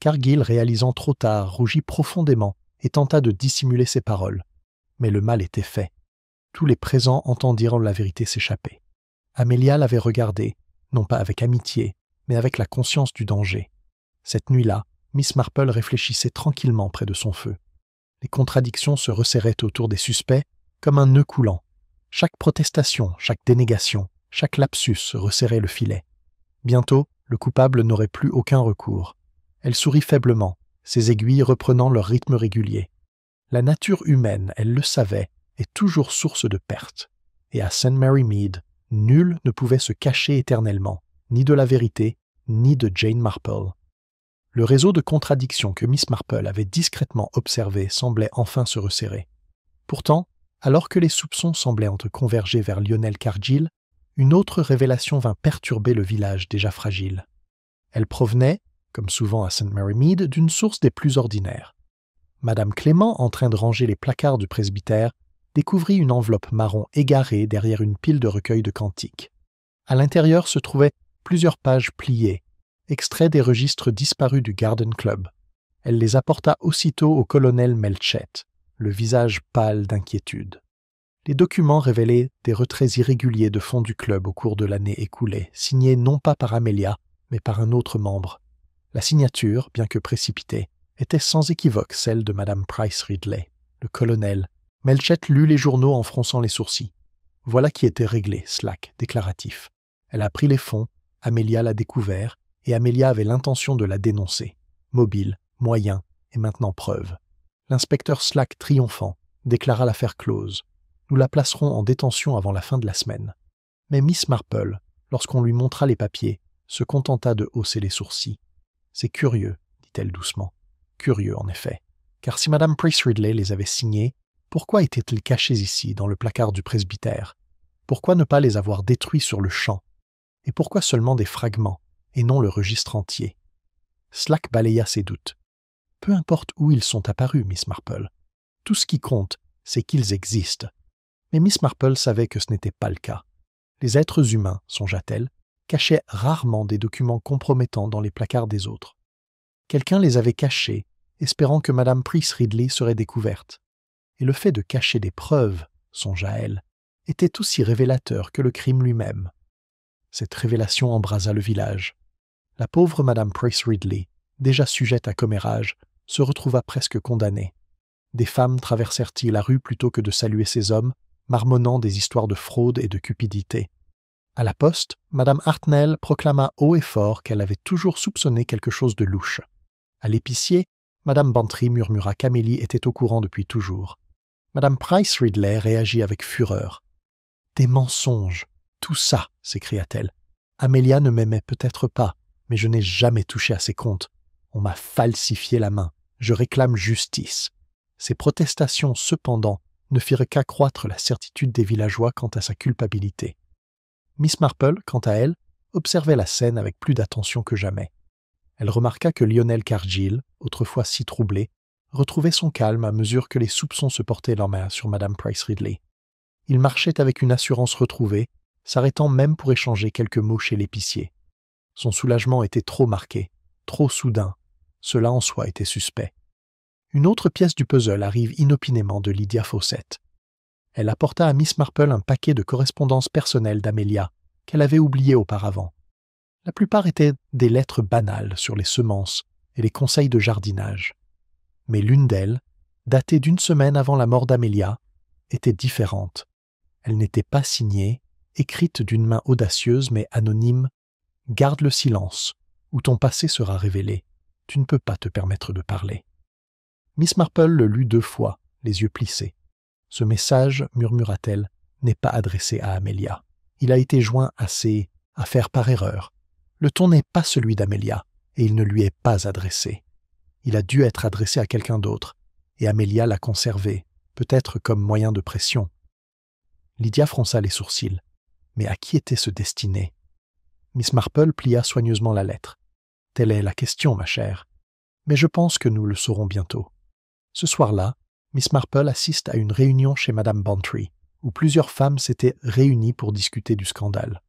Cargill, réalisant trop tard, rougit profondément et tenta de dissimuler ses paroles. Mais le mal était fait. Tous les présents entendirent la vérité s'échapper. Amélia l'avait regardé, non pas avec amitié, mais avec la conscience du danger. Cette nuit-là, Miss Marple réfléchissait tranquillement près de son feu. Les contradictions se resserraient autour des suspects comme un nœud coulant. Chaque protestation, chaque dénégation, chaque lapsus resserrait le filet. Bientôt, le coupable n'aurait plus aucun recours. Elle sourit faiblement, ses aiguilles reprenant leur rythme régulier. La nature humaine, elle le savait, est toujours source de pertes. Et à St. Mary Mead, nul ne pouvait se cacher éternellement, ni de la vérité, ni de Jane Marple. Le réseau de contradictions que Miss Marple avait discrètement observé semblait enfin se resserrer. Pourtant, alors que les soupçons semblaient converger vers Lionel Cargill, une autre révélation vint perturber le village déjà fragile. Elle provenait, comme souvent à St. Mary Mead, d'une source des plus ordinaires. Madame Clément, en train de ranger les placards du presbytère, découvrit une enveloppe marron égarée derrière une pile de recueils de cantiques. À l'intérieur se trouvaient plusieurs pages pliées, extraits des registres disparus du Garden Club. Elle les apporta aussitôt au colonel Melchett, le visage pâle d'inquiétude. Les documents révélaient des retraits irréguliers de fonds du club au cours de l'année écoulée, signés non pas par Amelia, mais par un autre membre. La signature, bien que précipitée, était sans équivoque celle de Madame Price Ridley. Le colonel Melchett lut les journaux en fronçant les sourcils. Voilà qui était réglé, slack, déclaratif. Elle a pris les fonds, Amelia l'a découvert, et Amelia avait l'intention de la dénoncer. Mobile, moyen, et maintenant preuve. L'inspecteur Slack, triomphant, déclara l'affaire close. Nous la placerons en détention avant la fin de la semaine. Mais Miss Marple, lorsqu'on lui montra les papiers, se contenta de hausser les sourcils. C'est curieux, dit-elle doucement. Curieux, en effet. Car si Madame Price Ridley les avait signés, pourquoi étaient-ils cachés ici, dans le placard du presbytère? Pourquoi ne pas les avoir détruits sur le champ? Et pourquoi seulement des fragments, et non le registre entier? Slack balaya ses doutes. Peu importe où ils sont apparus, Miss Marple. Tout ce qui compte, c'est qu'ils existent. Mais Miss Marple savait que ce n'était pas le cas. Les êtres humains, songea-t-elle, cachaient rarement des documents compromettants dans les placards des autres. Quelqu'un les avait cachés, espérant que Madame Price Ridley serait découverte. Et le fait de cacher des preuves, songea-elle, était aussi révélateur que le crime lui-même. Cette révélation embrasa le village. La pauvre Madame Price Ridley, déjà sujette à commérage, se retrouva presque condamnée. Des femmes traversèrent-ils la rue plutôt que de saluer ces hommes, marmonnant des histoires de fraude et de cupidité. À la poste, Madame Hartnell proclama haut et fort qu'elle avait toujours soupçonné quelque chose de louche. À l'épicier, Madame Bantry murmura qu'Amélie était au courant depuis toujours. Madame Price Ridley réagit avec fureur. « Des mensonges, tout ça !» s'écria-t-elle. « Amélia ne m'aimait peut-être pas, mais je n'ai jamais touché à ses comptes. On m'a falsifié la main. Je réclame justice. » Ces protestations, cependant, ne firent qu'accroître la certitude des villageois quant à sa culpabilité. Miss Marple, quant à elle, observait la scène avec plus d'attention que jamais. Elle remarqua que Lionel Cargill, autrefois si troublé, retrouvait son calme à mesure que les soupçons se portaient en main sur Madame Price Ridley. Il marchait avec une assurance retrouvée, s'arrêtant même pour échanger quelques mots chez l'épicier. Son soulagement était trop marqué, trop soudain. Cela en soi était suspect. Une autre pièce du puzzle arrive inopinément de Lydia Fawcett. Elle apporta à Miss Marple un paquet de correspondances personnelles d'Amelia, qu'elle avait oubliées auparavant. La plupart étaient des lettres banales sur les semences et les conseils de jardinage. Mais l'une d'elles, datée d'1 semaine avant la mort d'Amelia, était différente. Elle n'était pas signée, écrite d'une main audacieuse mais anonyme. « Garde le silence, ou ton passé sera révélé. Tu ne peux pas te permettre de parler. » Miss Marple le lut 2 fois, les yeux plissés. « Ce message, murmura-t-elle, n'est pas adressé à Amelia. Il a été joint à ses affaires par erreur. Le ton n'est pas celui d'Amelia, et il ne lui est pas adressé. Il a dû être adressé à quelqu'un d'autre, et Amelia l'a conservé, peut-être comme moyen de pression. » Lydia fronça les sourcils. Mais à qui était-ce destiné? Miss Marple plia soigneusement la lettre. « Telle est la question, ma chère. Mais je pense que nous le saurons bientôt. » Ce soir-là, Miss Marple assiste à une réunion chez Madame Bantry, où plusieurs femmes s'étaient réunies pour discuter du scandale.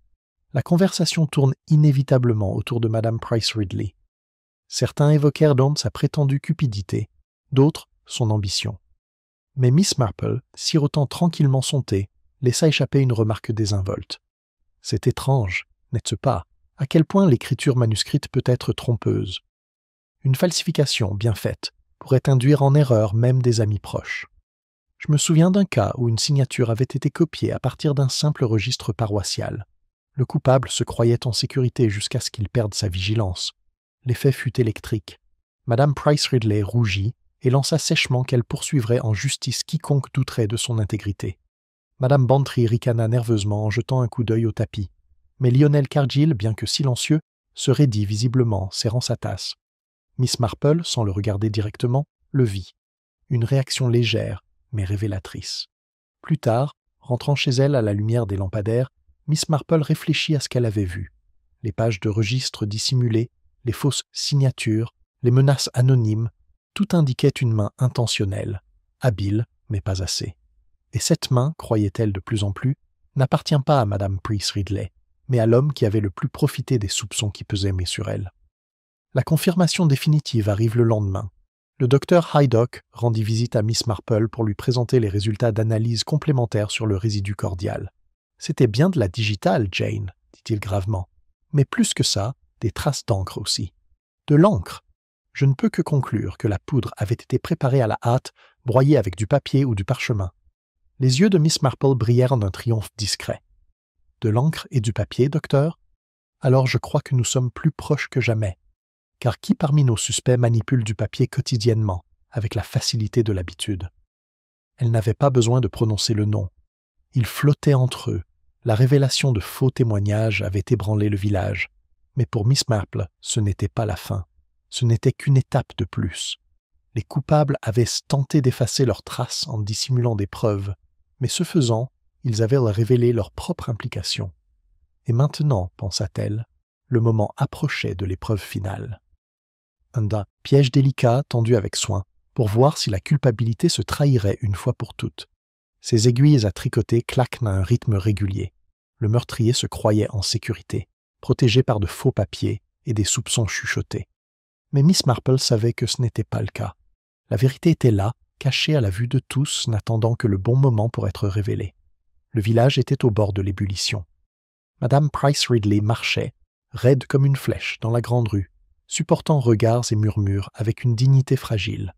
La conversation tourne inévitablement autour de Madame Price Ridley. Certains évoquèrent donc sa prétendue cupidité, d'autres son ambition. Mais Miss Marple, sirotant tranquillement son thé, laissa échapper une remarque désinvolte. « C'est étrange, n'est-ce pas, à quel point l'écriture manuscrite peut être trompeuse. Une falsification bien faite pourrait induire en erreur même des amis proches. Je me souviens d'un cas où une signature avait été copiée à partir d'un simple registre paroissial. Le coupable se croyait en sécurité jusqu'à ce qu'il perde sa vigilance. L'effet fut électrique. Madame Price Ridley rougit et lança sèchement qu'elle poursuivrait en justice quiconque douterait de son intégrité. Madame Bantry ricana nerveusement en jetant un coup d'œil au tapis. Mais Lionel Cargill, bien que silencieux, se raidit visiblement, serrant sa tasse. Miss Marple, sans le regarder directement, le vit. Une réaction légère, mais révélatrice. Plus tard, rentrant chez elle à la lumière des lampadaires, Miss Marple réfléchit à ce qu'elle avait vu. Les pages de registres dissimulées, les fausses signatures, les menaces anonymes, tout indiquait une main intentionnelle, habile, mais pas assez. Et cette main, croyait-elle de plus en plus, n'appartient pas à Madame Price Ridley, mais à l'homme qui avait le plus profité des soupçons qui pesaient sur elle. La confirmation définitive arrive le lendemain. Le docteur Haydock rendit visite à Miss Marple pour lui présenter les résultats d'analyse complémentaires sur le résidu cordial. « C'était bien de la digitale, Jane, » dit-il gravement. « Mais plus que ça, des traces d'encre aussi. »« De l'encre ! Je ne peux que conclure que la poudre avait été préparée à la hâte, broyée avec du papier ou du parchemin. » Les yeux de Miss Marple brillèrent en un triomphe discret. « De l'encre et du papier, docteur ? Alors je crois que nous sommes plus proches que jamais. Car qui parmi nos suspects manipule du papier quotidiennement, avec la facilité de l'habitude ? » Elle n'avait pas besoin de prononcer le nom. Ils flottaient entre eux. La révélation de faux témoignages avait ébranlé le village. Mais pour Miss Marple, ce n'était pas la fin. Ce n'était qu'une étape de plus. Les coupables avaient tenté d'effacer leurs traces en dissimulant des preuves, mais ce faisant, ils avaient révélé leur propre implication. Et maintenant, pensa-t-elle, le moment approchait de l'épreuve finale. Un piège délicat tendu avec soin, pour voir si la culpabilité se trahirait une fois pour toutes. Ses aiguilles à tricoter claquent à un rythme régulier. Le meurtrier se croyait en sécurité, protégé par de faux papiers et des soupçons chuchotés. Mais Miss Marple savait que ce n'était pas le cas. La vérité était là, cachée à la vue de tous, n'attendant que le bon moment pour être révélée. Le village était au bord de l'ébullition. Madame Price Ridley marchait, raide comme une flèche, dans la grande rue, supportant regards et murmures avec une dignité fragile.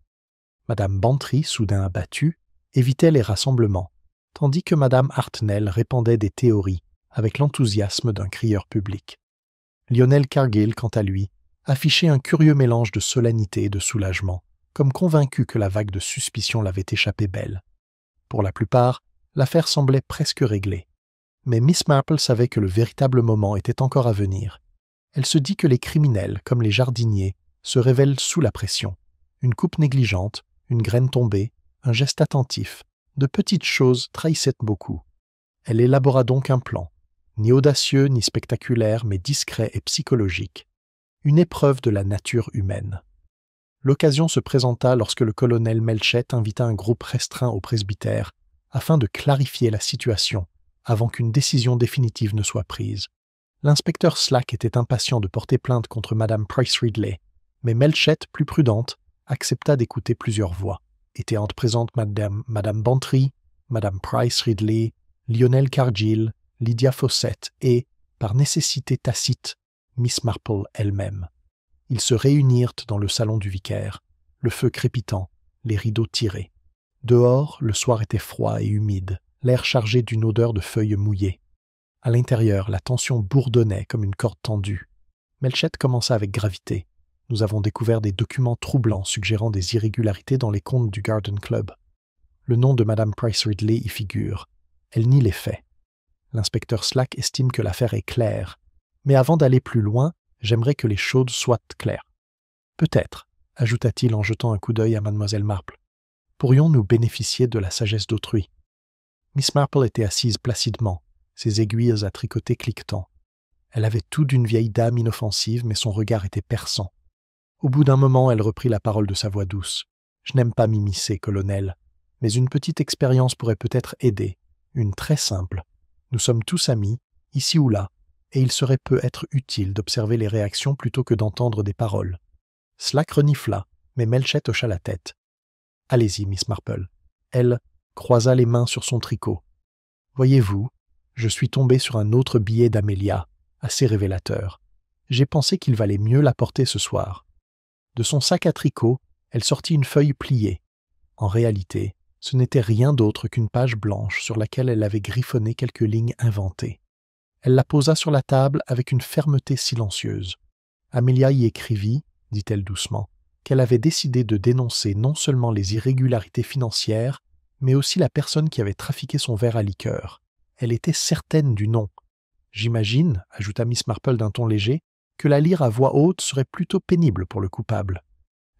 Madame Bantry, soudain abattue, évitait les rassemblements, tandis que Madame Hartnell répandait des théories avec l'enthousiasme d'un crieur public. Lionel Cargill, quant à lui, affichait un curieux mélange de solennité et de soulagement, comme convaincu que la vague de suspicion l'avait échappé belle. Pour la plupart, l'affaire semblait presque réglée. Mais Miss Marple savait que le véritable moment était encore à venir. Elle se dit que les criminels, comme les jardiniers, se révèlent sous la pression. Une coupe négligente, une graine tombée, un geste attentif, de petites choses trahissaient beaucoup. Elle élabora donc un plan, ni audacieux ni spectaculaire, mais discret et psychologique. Une épreuve de la nature humaine. L'occasion se présenta lorsque le colonel Melchett invita un groupe restreint au presbytère afin de clarifier la situation avant qu'une décision définitive ne soit prise. L'inspecteur Slack était impatient de porter plainte contre Madame Price Ridley, mais Melchett, plus prudente, accepta d'écouter plusieurs voix. Étaient présentes Madame Bantry, Madame Price Ridley, Lionel Cargill, Lydia Fawcett et, par nécessité tacite, Miss Marple elle-même. Ils se réunirent dans le salon du vicaire, le feu crépitant, les rideaux tirés. Dehors, le soir était froid et humide, l'air chargé d'une odeur de feuilles mouillées. À l'intérieur, la tension bourdonnait comme une corde tendue. Melchett commença avec gravité. « Nous avons découvert des documents troublants suggérant des irrégularités dans les comptes du Garden Club. Le nom de Madame Price Ridley y figure. Elle nie les faits. L'inspecteur Slack estime que l'affaire est claire. Mais avant d'aller plus loin, j'aimerais que les choses soient claires. Peut-être, ajouta-t-il en jetant un coup d'œil à Mademoiselle Marple, pourrions-nous bénéficier de la sagesse d'autrui. Miss Marple était assise placidement, ses aiguilles à tricoter cliquetant. Elle avait tout d'une vieille dame inoffensive, mais son regard était perçant. Au bout d'un moment, elle reprit la parole de sa voix douce. « Je n'aime pas m'immiscer, colonel, mais une petite expérience pourrait peut-être aider, une très simple. Nous sommes tous amis, ici ou là, et il serait peut-être utile d'observer les réactions plutôt que d'entendre des paroles. » Slack renifla, mais Melchett hocha la tête. « Allez-y, Miss Marple. » Elle croisa les mains sur son tricot. « Voyez-vous, je suis tombé sur un autre billet d'Amélia, assez révélateur. J'ai pensé qu'il valait mieux l'apporter ce soir. » De son sac à tricot, elle sortit une feuille pliée. En réalité, ce n'était rien d'autre qu'une page blanche sur laquelle elle avait griffonné quelques lignes inventées. Elle la posa sur la table avec une fermeté silencieuse. Amelia y écrivit, dit-elle doucement, qu'elle avait décidé de dénoncer non seulement les irrégularités financières, mais aussi la personne qui avait trafiqué son verre à liqueur. Elle était certaine du nom. J'imagine, ajouta Miss Marple d'un ton léger, que la lire à voix haute serait plutôt pénible pour le coupable.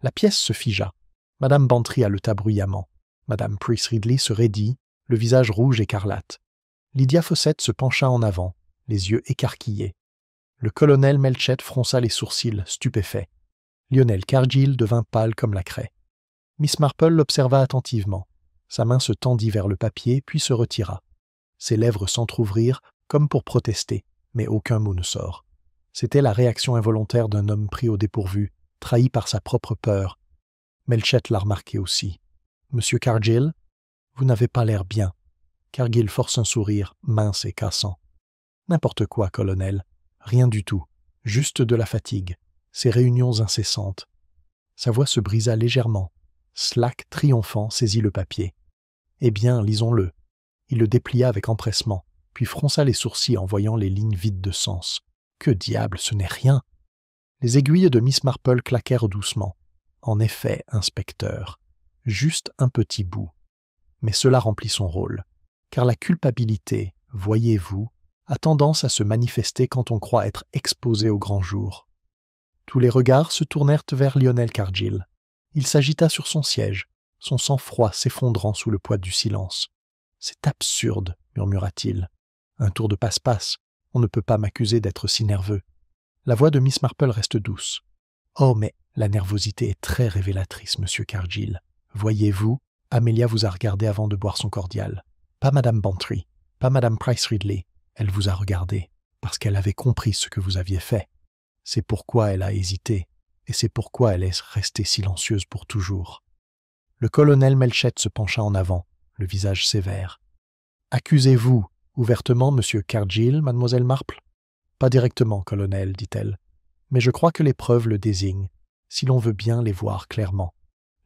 La pièce se figea. Madame Bantry haleta bruyamment. Madame Price Ridley se raidit, le visage rouge écarlate. Lydia Fawcett se pencha en avant, les yeux écarquillés. Le colonel Melchett fronça les sourcils, stupéfait. Lionel Cargill devint pâle comme la craie. Miss Marple l'observa attentivement. Sa main se tendit vers le papier, puis se retira. Ses lèvres s'entr'ouvrirent, comme pour protester, mais aucun mot ne sort. C'était la réaction involontaire d'un homme pris au dépourvu, trahi par sa propre peur. Melchett l'a remarqué aussi. « Monsieur Cargill, vous n'avez pas l'air bien. » Cargill force un sourire, mince et cassant. « N'importe quoi, colonel. Rien du tout. Juste de la fatigue. Ces réunions incessantes. » Sa voix se brisa légèrement. Slack, triomphant, saisit le papier. « Eh bien, lisons-le. » Il le déplia avec empressement, puis fronça les sourcils en voyant les lignes vides de sens. « Que diable, ce n'est rien !» Les aiguilles de Miss Marple claquèrent doucement. En effet, inspecteur, juste un petit bout. Mais cela remplit son rôle, car la culpabilité, voyez-vous, a tendance à se manifester quand on croit être exposé au grand jour. Tous les regards se tournèrent vers Lionel Cargill. Il s'agita sur son siège, son sang-froid s'effondrant sous le poids du silence. « C'est absurde, murmura-t-il. Un tour de passe-passe, on ne peut pas m'accuser d'être si nerveux. » La voix de Miss Marple reste douce. « Oh, mais la nervosité est très révélatrice, monsieur Cargill. Voyez-vous, Amelia vous a regardé avant de boire son cordial. Pas Madame Bantry, pas Madame Price Ridley. Elle vous a regardé, parce qu'elle avait compris ce que vous aviez fait. C'est pourquoi elle a hésité, et c'est pourquoi elle est restée silencieuse pour toujours. » Le colonel Melchett se pencha en avant, le visage sévère. « Accusez-vous ouvertement monsieur Cargill, mademoiselle Marple ?»« Pas directement, colonel, dit-elle. Mais je crois que les preuves le désignent, si l'on veut bien les voir clairement.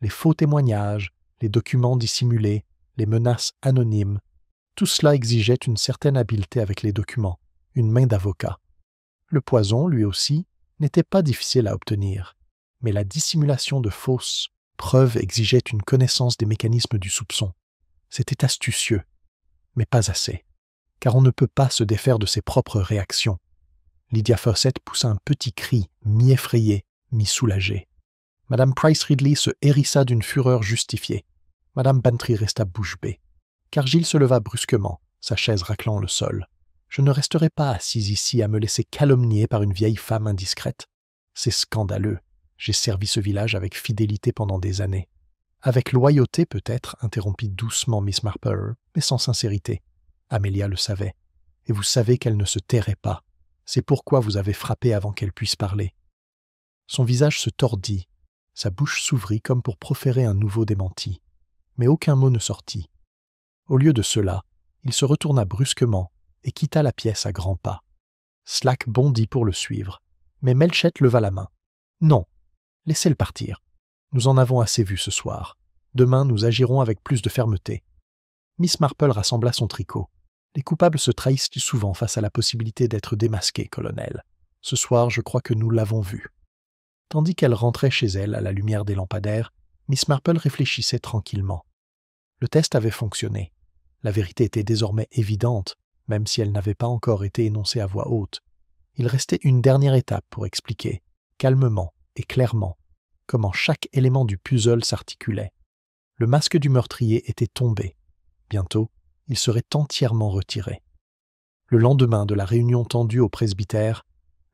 Les faux témoignages, les documents dissimulés, les menaces anonymes, tout cela exigeait une certaine habileté avec les documents, une main d'avocat. Le poison, lui aussi, n'était pas difficile à obtenir, mais la dissimulation de fausses preuves exigeait une connaissance des mécanismes du soupçon. C'était astucieux, mais pas assez, car on ne peut pas se défaire de ses propres réactions. Lydia Fawcett poussa un petit cri, mi-effrayé, mi-soulagé. Madame Price Ridley se hérissa d'une fureur justifiée. Madame Bantry resta bouche bée. Cargill se leva brusquement, sa chaise raclant le sol. « Je ne resterai pas assise ici à me laisser calomnier par une vieille femme indiscrète. C'est scandaleux. J'ai servi ce village avec fidélité pendant des années. » « Avec loyauté peut-être, interrompit doucement Miss Marple, mais sans sincérité. Amelia le savait. Et vous savez qu'elle ne se tairait pas. C'est pourquoi vous avez frappé avant qu'elle puisse parler. » Son visage se tordit. Sa bouche s'ouvrit comme pour proférer un nouveau démenti. Mais aucun mot ne sortit. Au lieu de cela, il se retourna brusquement et quitta la pièce à grands pas. Slack bondit pour le suivre, mais Melchett leva la main. « Non, laissez-le partir. Nous en avons assez vu ce soir. Demain, nous agirons avec plus de fermeté. » Miss Marple rassembla son tricot. « Les coupables se trahissent souvent face à la possibilité d'être démasqués, colonel. Ce soir, je crois que nous l'avons vu. » Tandis qu'elle rentrait chez elle à la lumière des lampadaires, Miss Marple réfléchissait tranquillement. Le test avait fonctionné. La vérité était désormais évidente, même si elle n'avait pas encore été énoncée à voix haute. Il restait une dernière étape pour expliquer, calmement et clairement, comment chaque élément du puzzle s'articulait. Le masque du meurtrier était tombé. Bientôt, il serait entièrement retiré. Le lendemain de la réunion tendue au presbytère,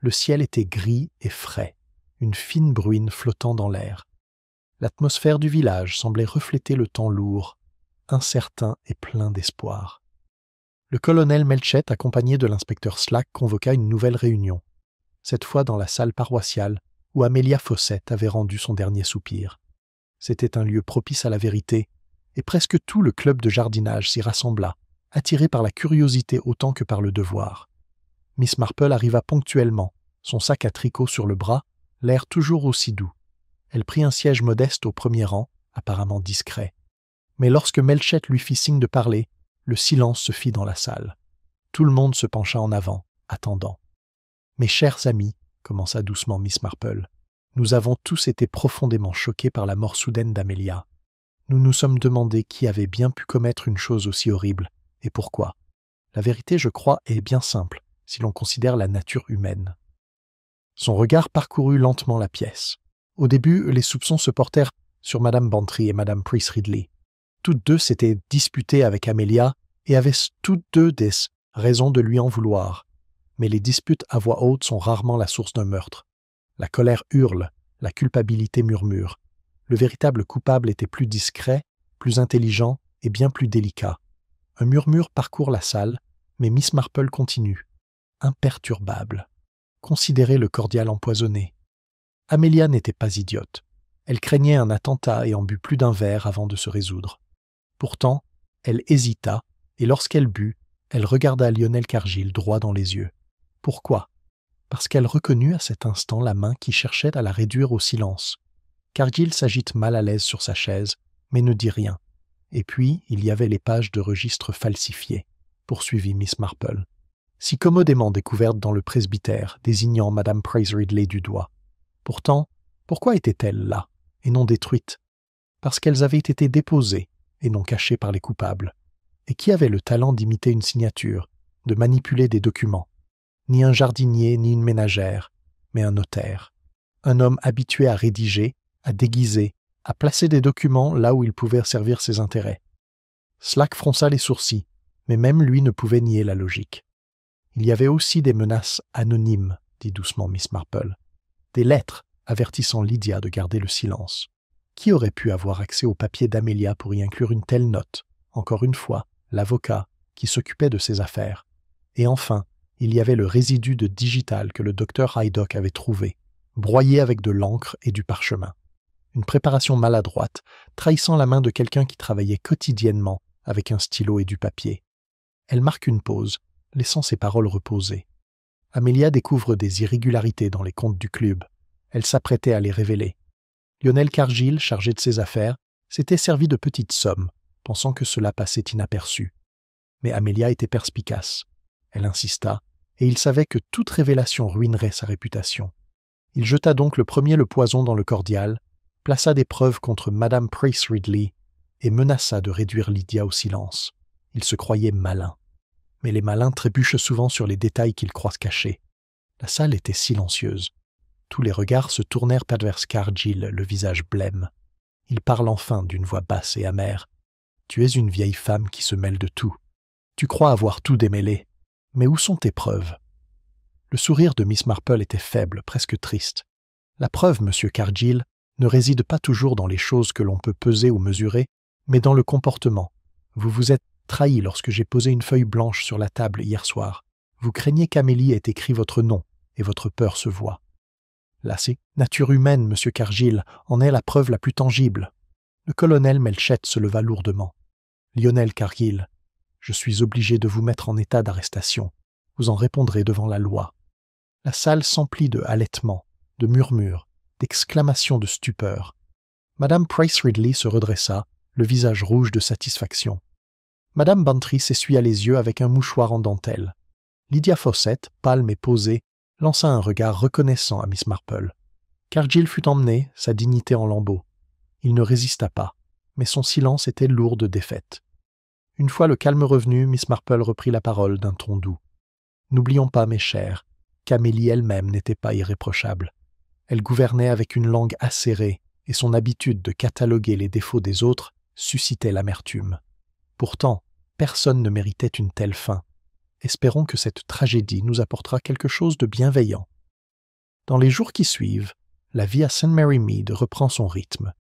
le ciel était gris et frais, une fine bruine flottant dans l'air. L'atmosphère du village semblait refléter le temps lourd, incertain et plein d'espoir. Le colonel Melchett, accompagné de l'inspecteur Slack, convoqua une nouvelle réunion, cette fois dans la salle paroissiale où Amelia Fawcett avait rendu son dernier soupir. C'était un lieu propice à la vérité, et presque tout le club de jardinage s'y rassembla, attiré par la curiosité autant que par le devoir. Miss Marple arriva ponctuellement, son sac à tricot sur le bras, l'air toujours aussi doux. Elle prit un siège modeste au premier rang, apparemment discret. Mais lorsque Melchett lui fit signe de parler, le silence se fit dans la salle. Tout le monde se pencha en avant, attendant. « Mes chers amis, » commença doucement Miss Marple, « nous avons tous été profondément choqués par la mort soudaine d'Amelia. Nous nous sommes demandé qui avait bien pu commettre une chose aussi horrible, et pourquoi. La vérité, je crois, est bien simple, si l'on considère la nature humaine. » Son regard parcourut lentement la pièce. Au début, les soupçons se portèrent sur Madame Bantry et Madame Price Ridley. Toutes deux s'étaient disputées avec Amelia et avaient toutes deux des raisons de lui en vouloir. Mais les disputes à voix haute sont rarement la source d'un meurtre. La colère hurle, la culpabilité murmure. Le véritable coupable était plus discret, plus intelligent et bien plus délicat. Un murmure parcourt la salle, mais Miss Marple continue. Imperturbable. Considérez le cordial empoisonné. Amelia n'était pas idiote. Elle craignait un attentat et en but plus d'un verre avant de se résoudre. Pourtant, elle hésita, et lorsqu'elle but, elle regarda Lionel Cargill droit dans les yeux. Pourquoi? Parce qu'elle reconnut à cet instant la main qui cherchait à la réduire au silence. Cargill s'agite mal à l'aise sur sa chaise, mais ne dit rien. Et puis, il y avait les pages de registre falsifiées, poursuivit Miss Marple, si commodément découvertes dans le presbytère, désignant Madame Price Ridley du doigt. Pourtant, pourquoi étaient-elles là, et non détruites? Parce qu'elles avaient été déposées, et non cachées par les coupables. Et qui avait le talent d'imiter une signature, de manipuler des documents? Ni un jardinier, ni une ménagère, mais un notaire. Un homme habitué à rédiger, à déguiser, à placer des documents là où ils pouvaient servir ses intérêts. Slack fronça les sourcils, mais même lui ne pouvait nier la logique. Il y avait aussi des menaces anonymes, dit doucement Miss Marple. Des lettres avertissant Lydia de garder le silence. Qui aurait pu avoir accès au papier d'Amelia pour y inclure une telle note? Encore une fois, l'avocat qui s'occupait de ses affaires. Et enfin, il y avait le résidu de digital que le docteur Haydock avait trouvé, broyé avec de l'encre et du parchemin. Une préparation maladroite, trahissant la main de quelqu'un qui travaillait quotidiennement avec un stylo et du papier. Elle marque une pause, laissant ses paroles reposer. Amelia découvre des irrégularités dans les comptes du club. Elle s'apprêtait à les révéler. Lionel Cargill, chargé de ses affaires, s'était servi de petites sommes, pensant que cela passait inaperçu. Mais Amelia était perspicace. Elle insista, et il savait que toute révélation ruinerait sa réputation. Il jeta donc le poison dans le cordial, plaça des preuves contre Madame Price Ridley et menaça de réduire Lydia au silence. Il se croyait malin. Mais les malins trébuchent souvent sur les détails qu'ils croient cachés. La salle était silencieuse. Tous les regards se tournèrent vers Cargill, le visage blême. Il parle enfin d'une voix basse et amère. « Tu es une vieille femme qui se mêle de tout. Tu crois avoir tout démêlé. Mais où sont tes preuves ?» Le sourire de Miss Marple était faible, presque triste. La preuve, monsieur Cargill, ne réside pas toujours dans les choses que l'on peut peser ou mesurer, mais dans le comportement. Vous vous êtes trahi lorsque j'ai posé une feuille blanche sur la table hier soir. Vous craignez qu'Amélie ait écrit votre nom, et votre peur se voit. La nature humaine, monsieur Cargill, en est la preuve la plus tangible. Le colonel Melchett se leva lourdement. Lionel Cargill, je suis obligé de vous mettre en état d'arrestation. Vous en répondrez devant la loi. La salle s'emplit de halètements, de murmures, d'exclamations de stupeur. Madame Price Ridley se redressa, le visage rouge de satisfaction. Madame Bantry s'essuya les yeux avec un mouchoir en dentelle. Lydia Fawcett, pâle mais posée, lança un regard reconnaissant à Miss Marple. Cargill fut emmené, sa dignité en lambeaux. Il ne résista pas, mais son silence était lourd de défaite. Une fois le calme revenu, Miss Marple reprit la parole d'un ton doux. « N'oublions pas, mes chers, qu'Amélie elle-même n'était pas irréprochable. Elle gouvernait avec une langue acérée, et son habitude de cataloguer les défauts des autres suscitait l'amertume. Pourtant, personne ne méritait une telle fin. Espérons que cette tragédie nous apportera quelque chose de bienveillant. » Dans les jours qui suivent, la vie à St. Mary Mead reprend son rythme,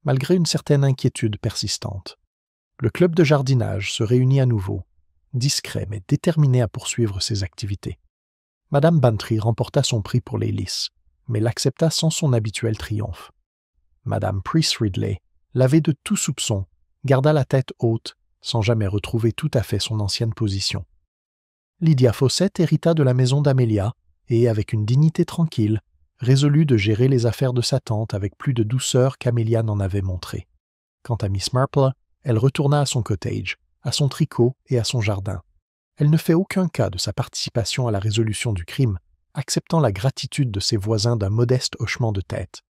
malgré une certaine inquiétude persistante. Le club de jardinage se réunit à nouveau, discret mais déterminé à poursuivre ses activités. Madame Bantry remporta son prix pour les lys, mais l'accepta sans son habituel triomphe. Madame Price Ridley, lavée de tout soupçon, garda la tête haute, sans jamais retrouver tout à fait son ancienne position. Lydia Fawcett hérita de la maison d'Amelia et, avec une dignité tranquille, résolut de gérer les affaires de sa tante avec plus de douceur qu'Amelia n'en avait montré. Quant à Miss Marple, elle retourna à son cottage, à son tricot et à son jardin. Elle ne fait aucun cas de sa participation à la résolution du crime, acceptant la gratitude de ses voisins d'un modeste hochement de tête.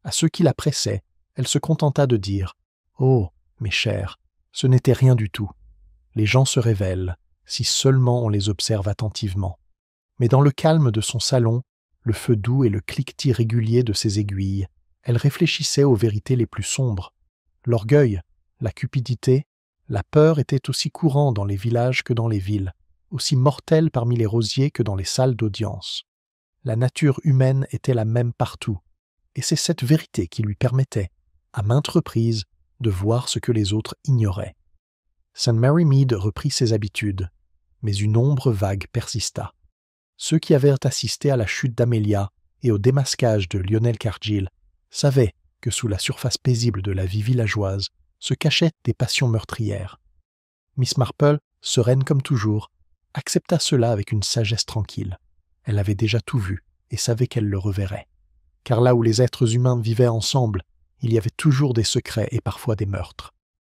À ceux qui la pressaient, elle se contenta de dire « Oh, mes chers, ce n'était rien du tout. Les gens se révèlent, si seulement on les observe attentivement. » Mais dans le calme de son salon, le feu doux et le cliquetis régulier de ses aiguilles, elle réfléchissait aux vérités les plus sombres. L'orgueil, la cupidité, la peur étaient aussi courants dans les villages que dans les villes, aussi mortels parmi les rosiers que dans les salles d'audience. La nature humaine était la même partout, et c'est cette vérité qui lui permettait, à maintes reprises, de voir ce que les autres ignoraient. St. Mary Mead reprit ses habitudes, mais une ombre vague persista. Ceux qui avaient assisté à la chute d'Amelia et au démasquage de Lionel Cargill savaient que sous la surface paisible de la vie villageoise se cachaient des passions meurtrières. Miss Marple, sereine comme toujours, accepta cela avec une sagesse tranquille. Elle avait déjà tout vu et savait qu'elle le reverrait. Car là où les êtres humains vivaient ensemble, il y avait toujours des secrets et parfois des meurtres.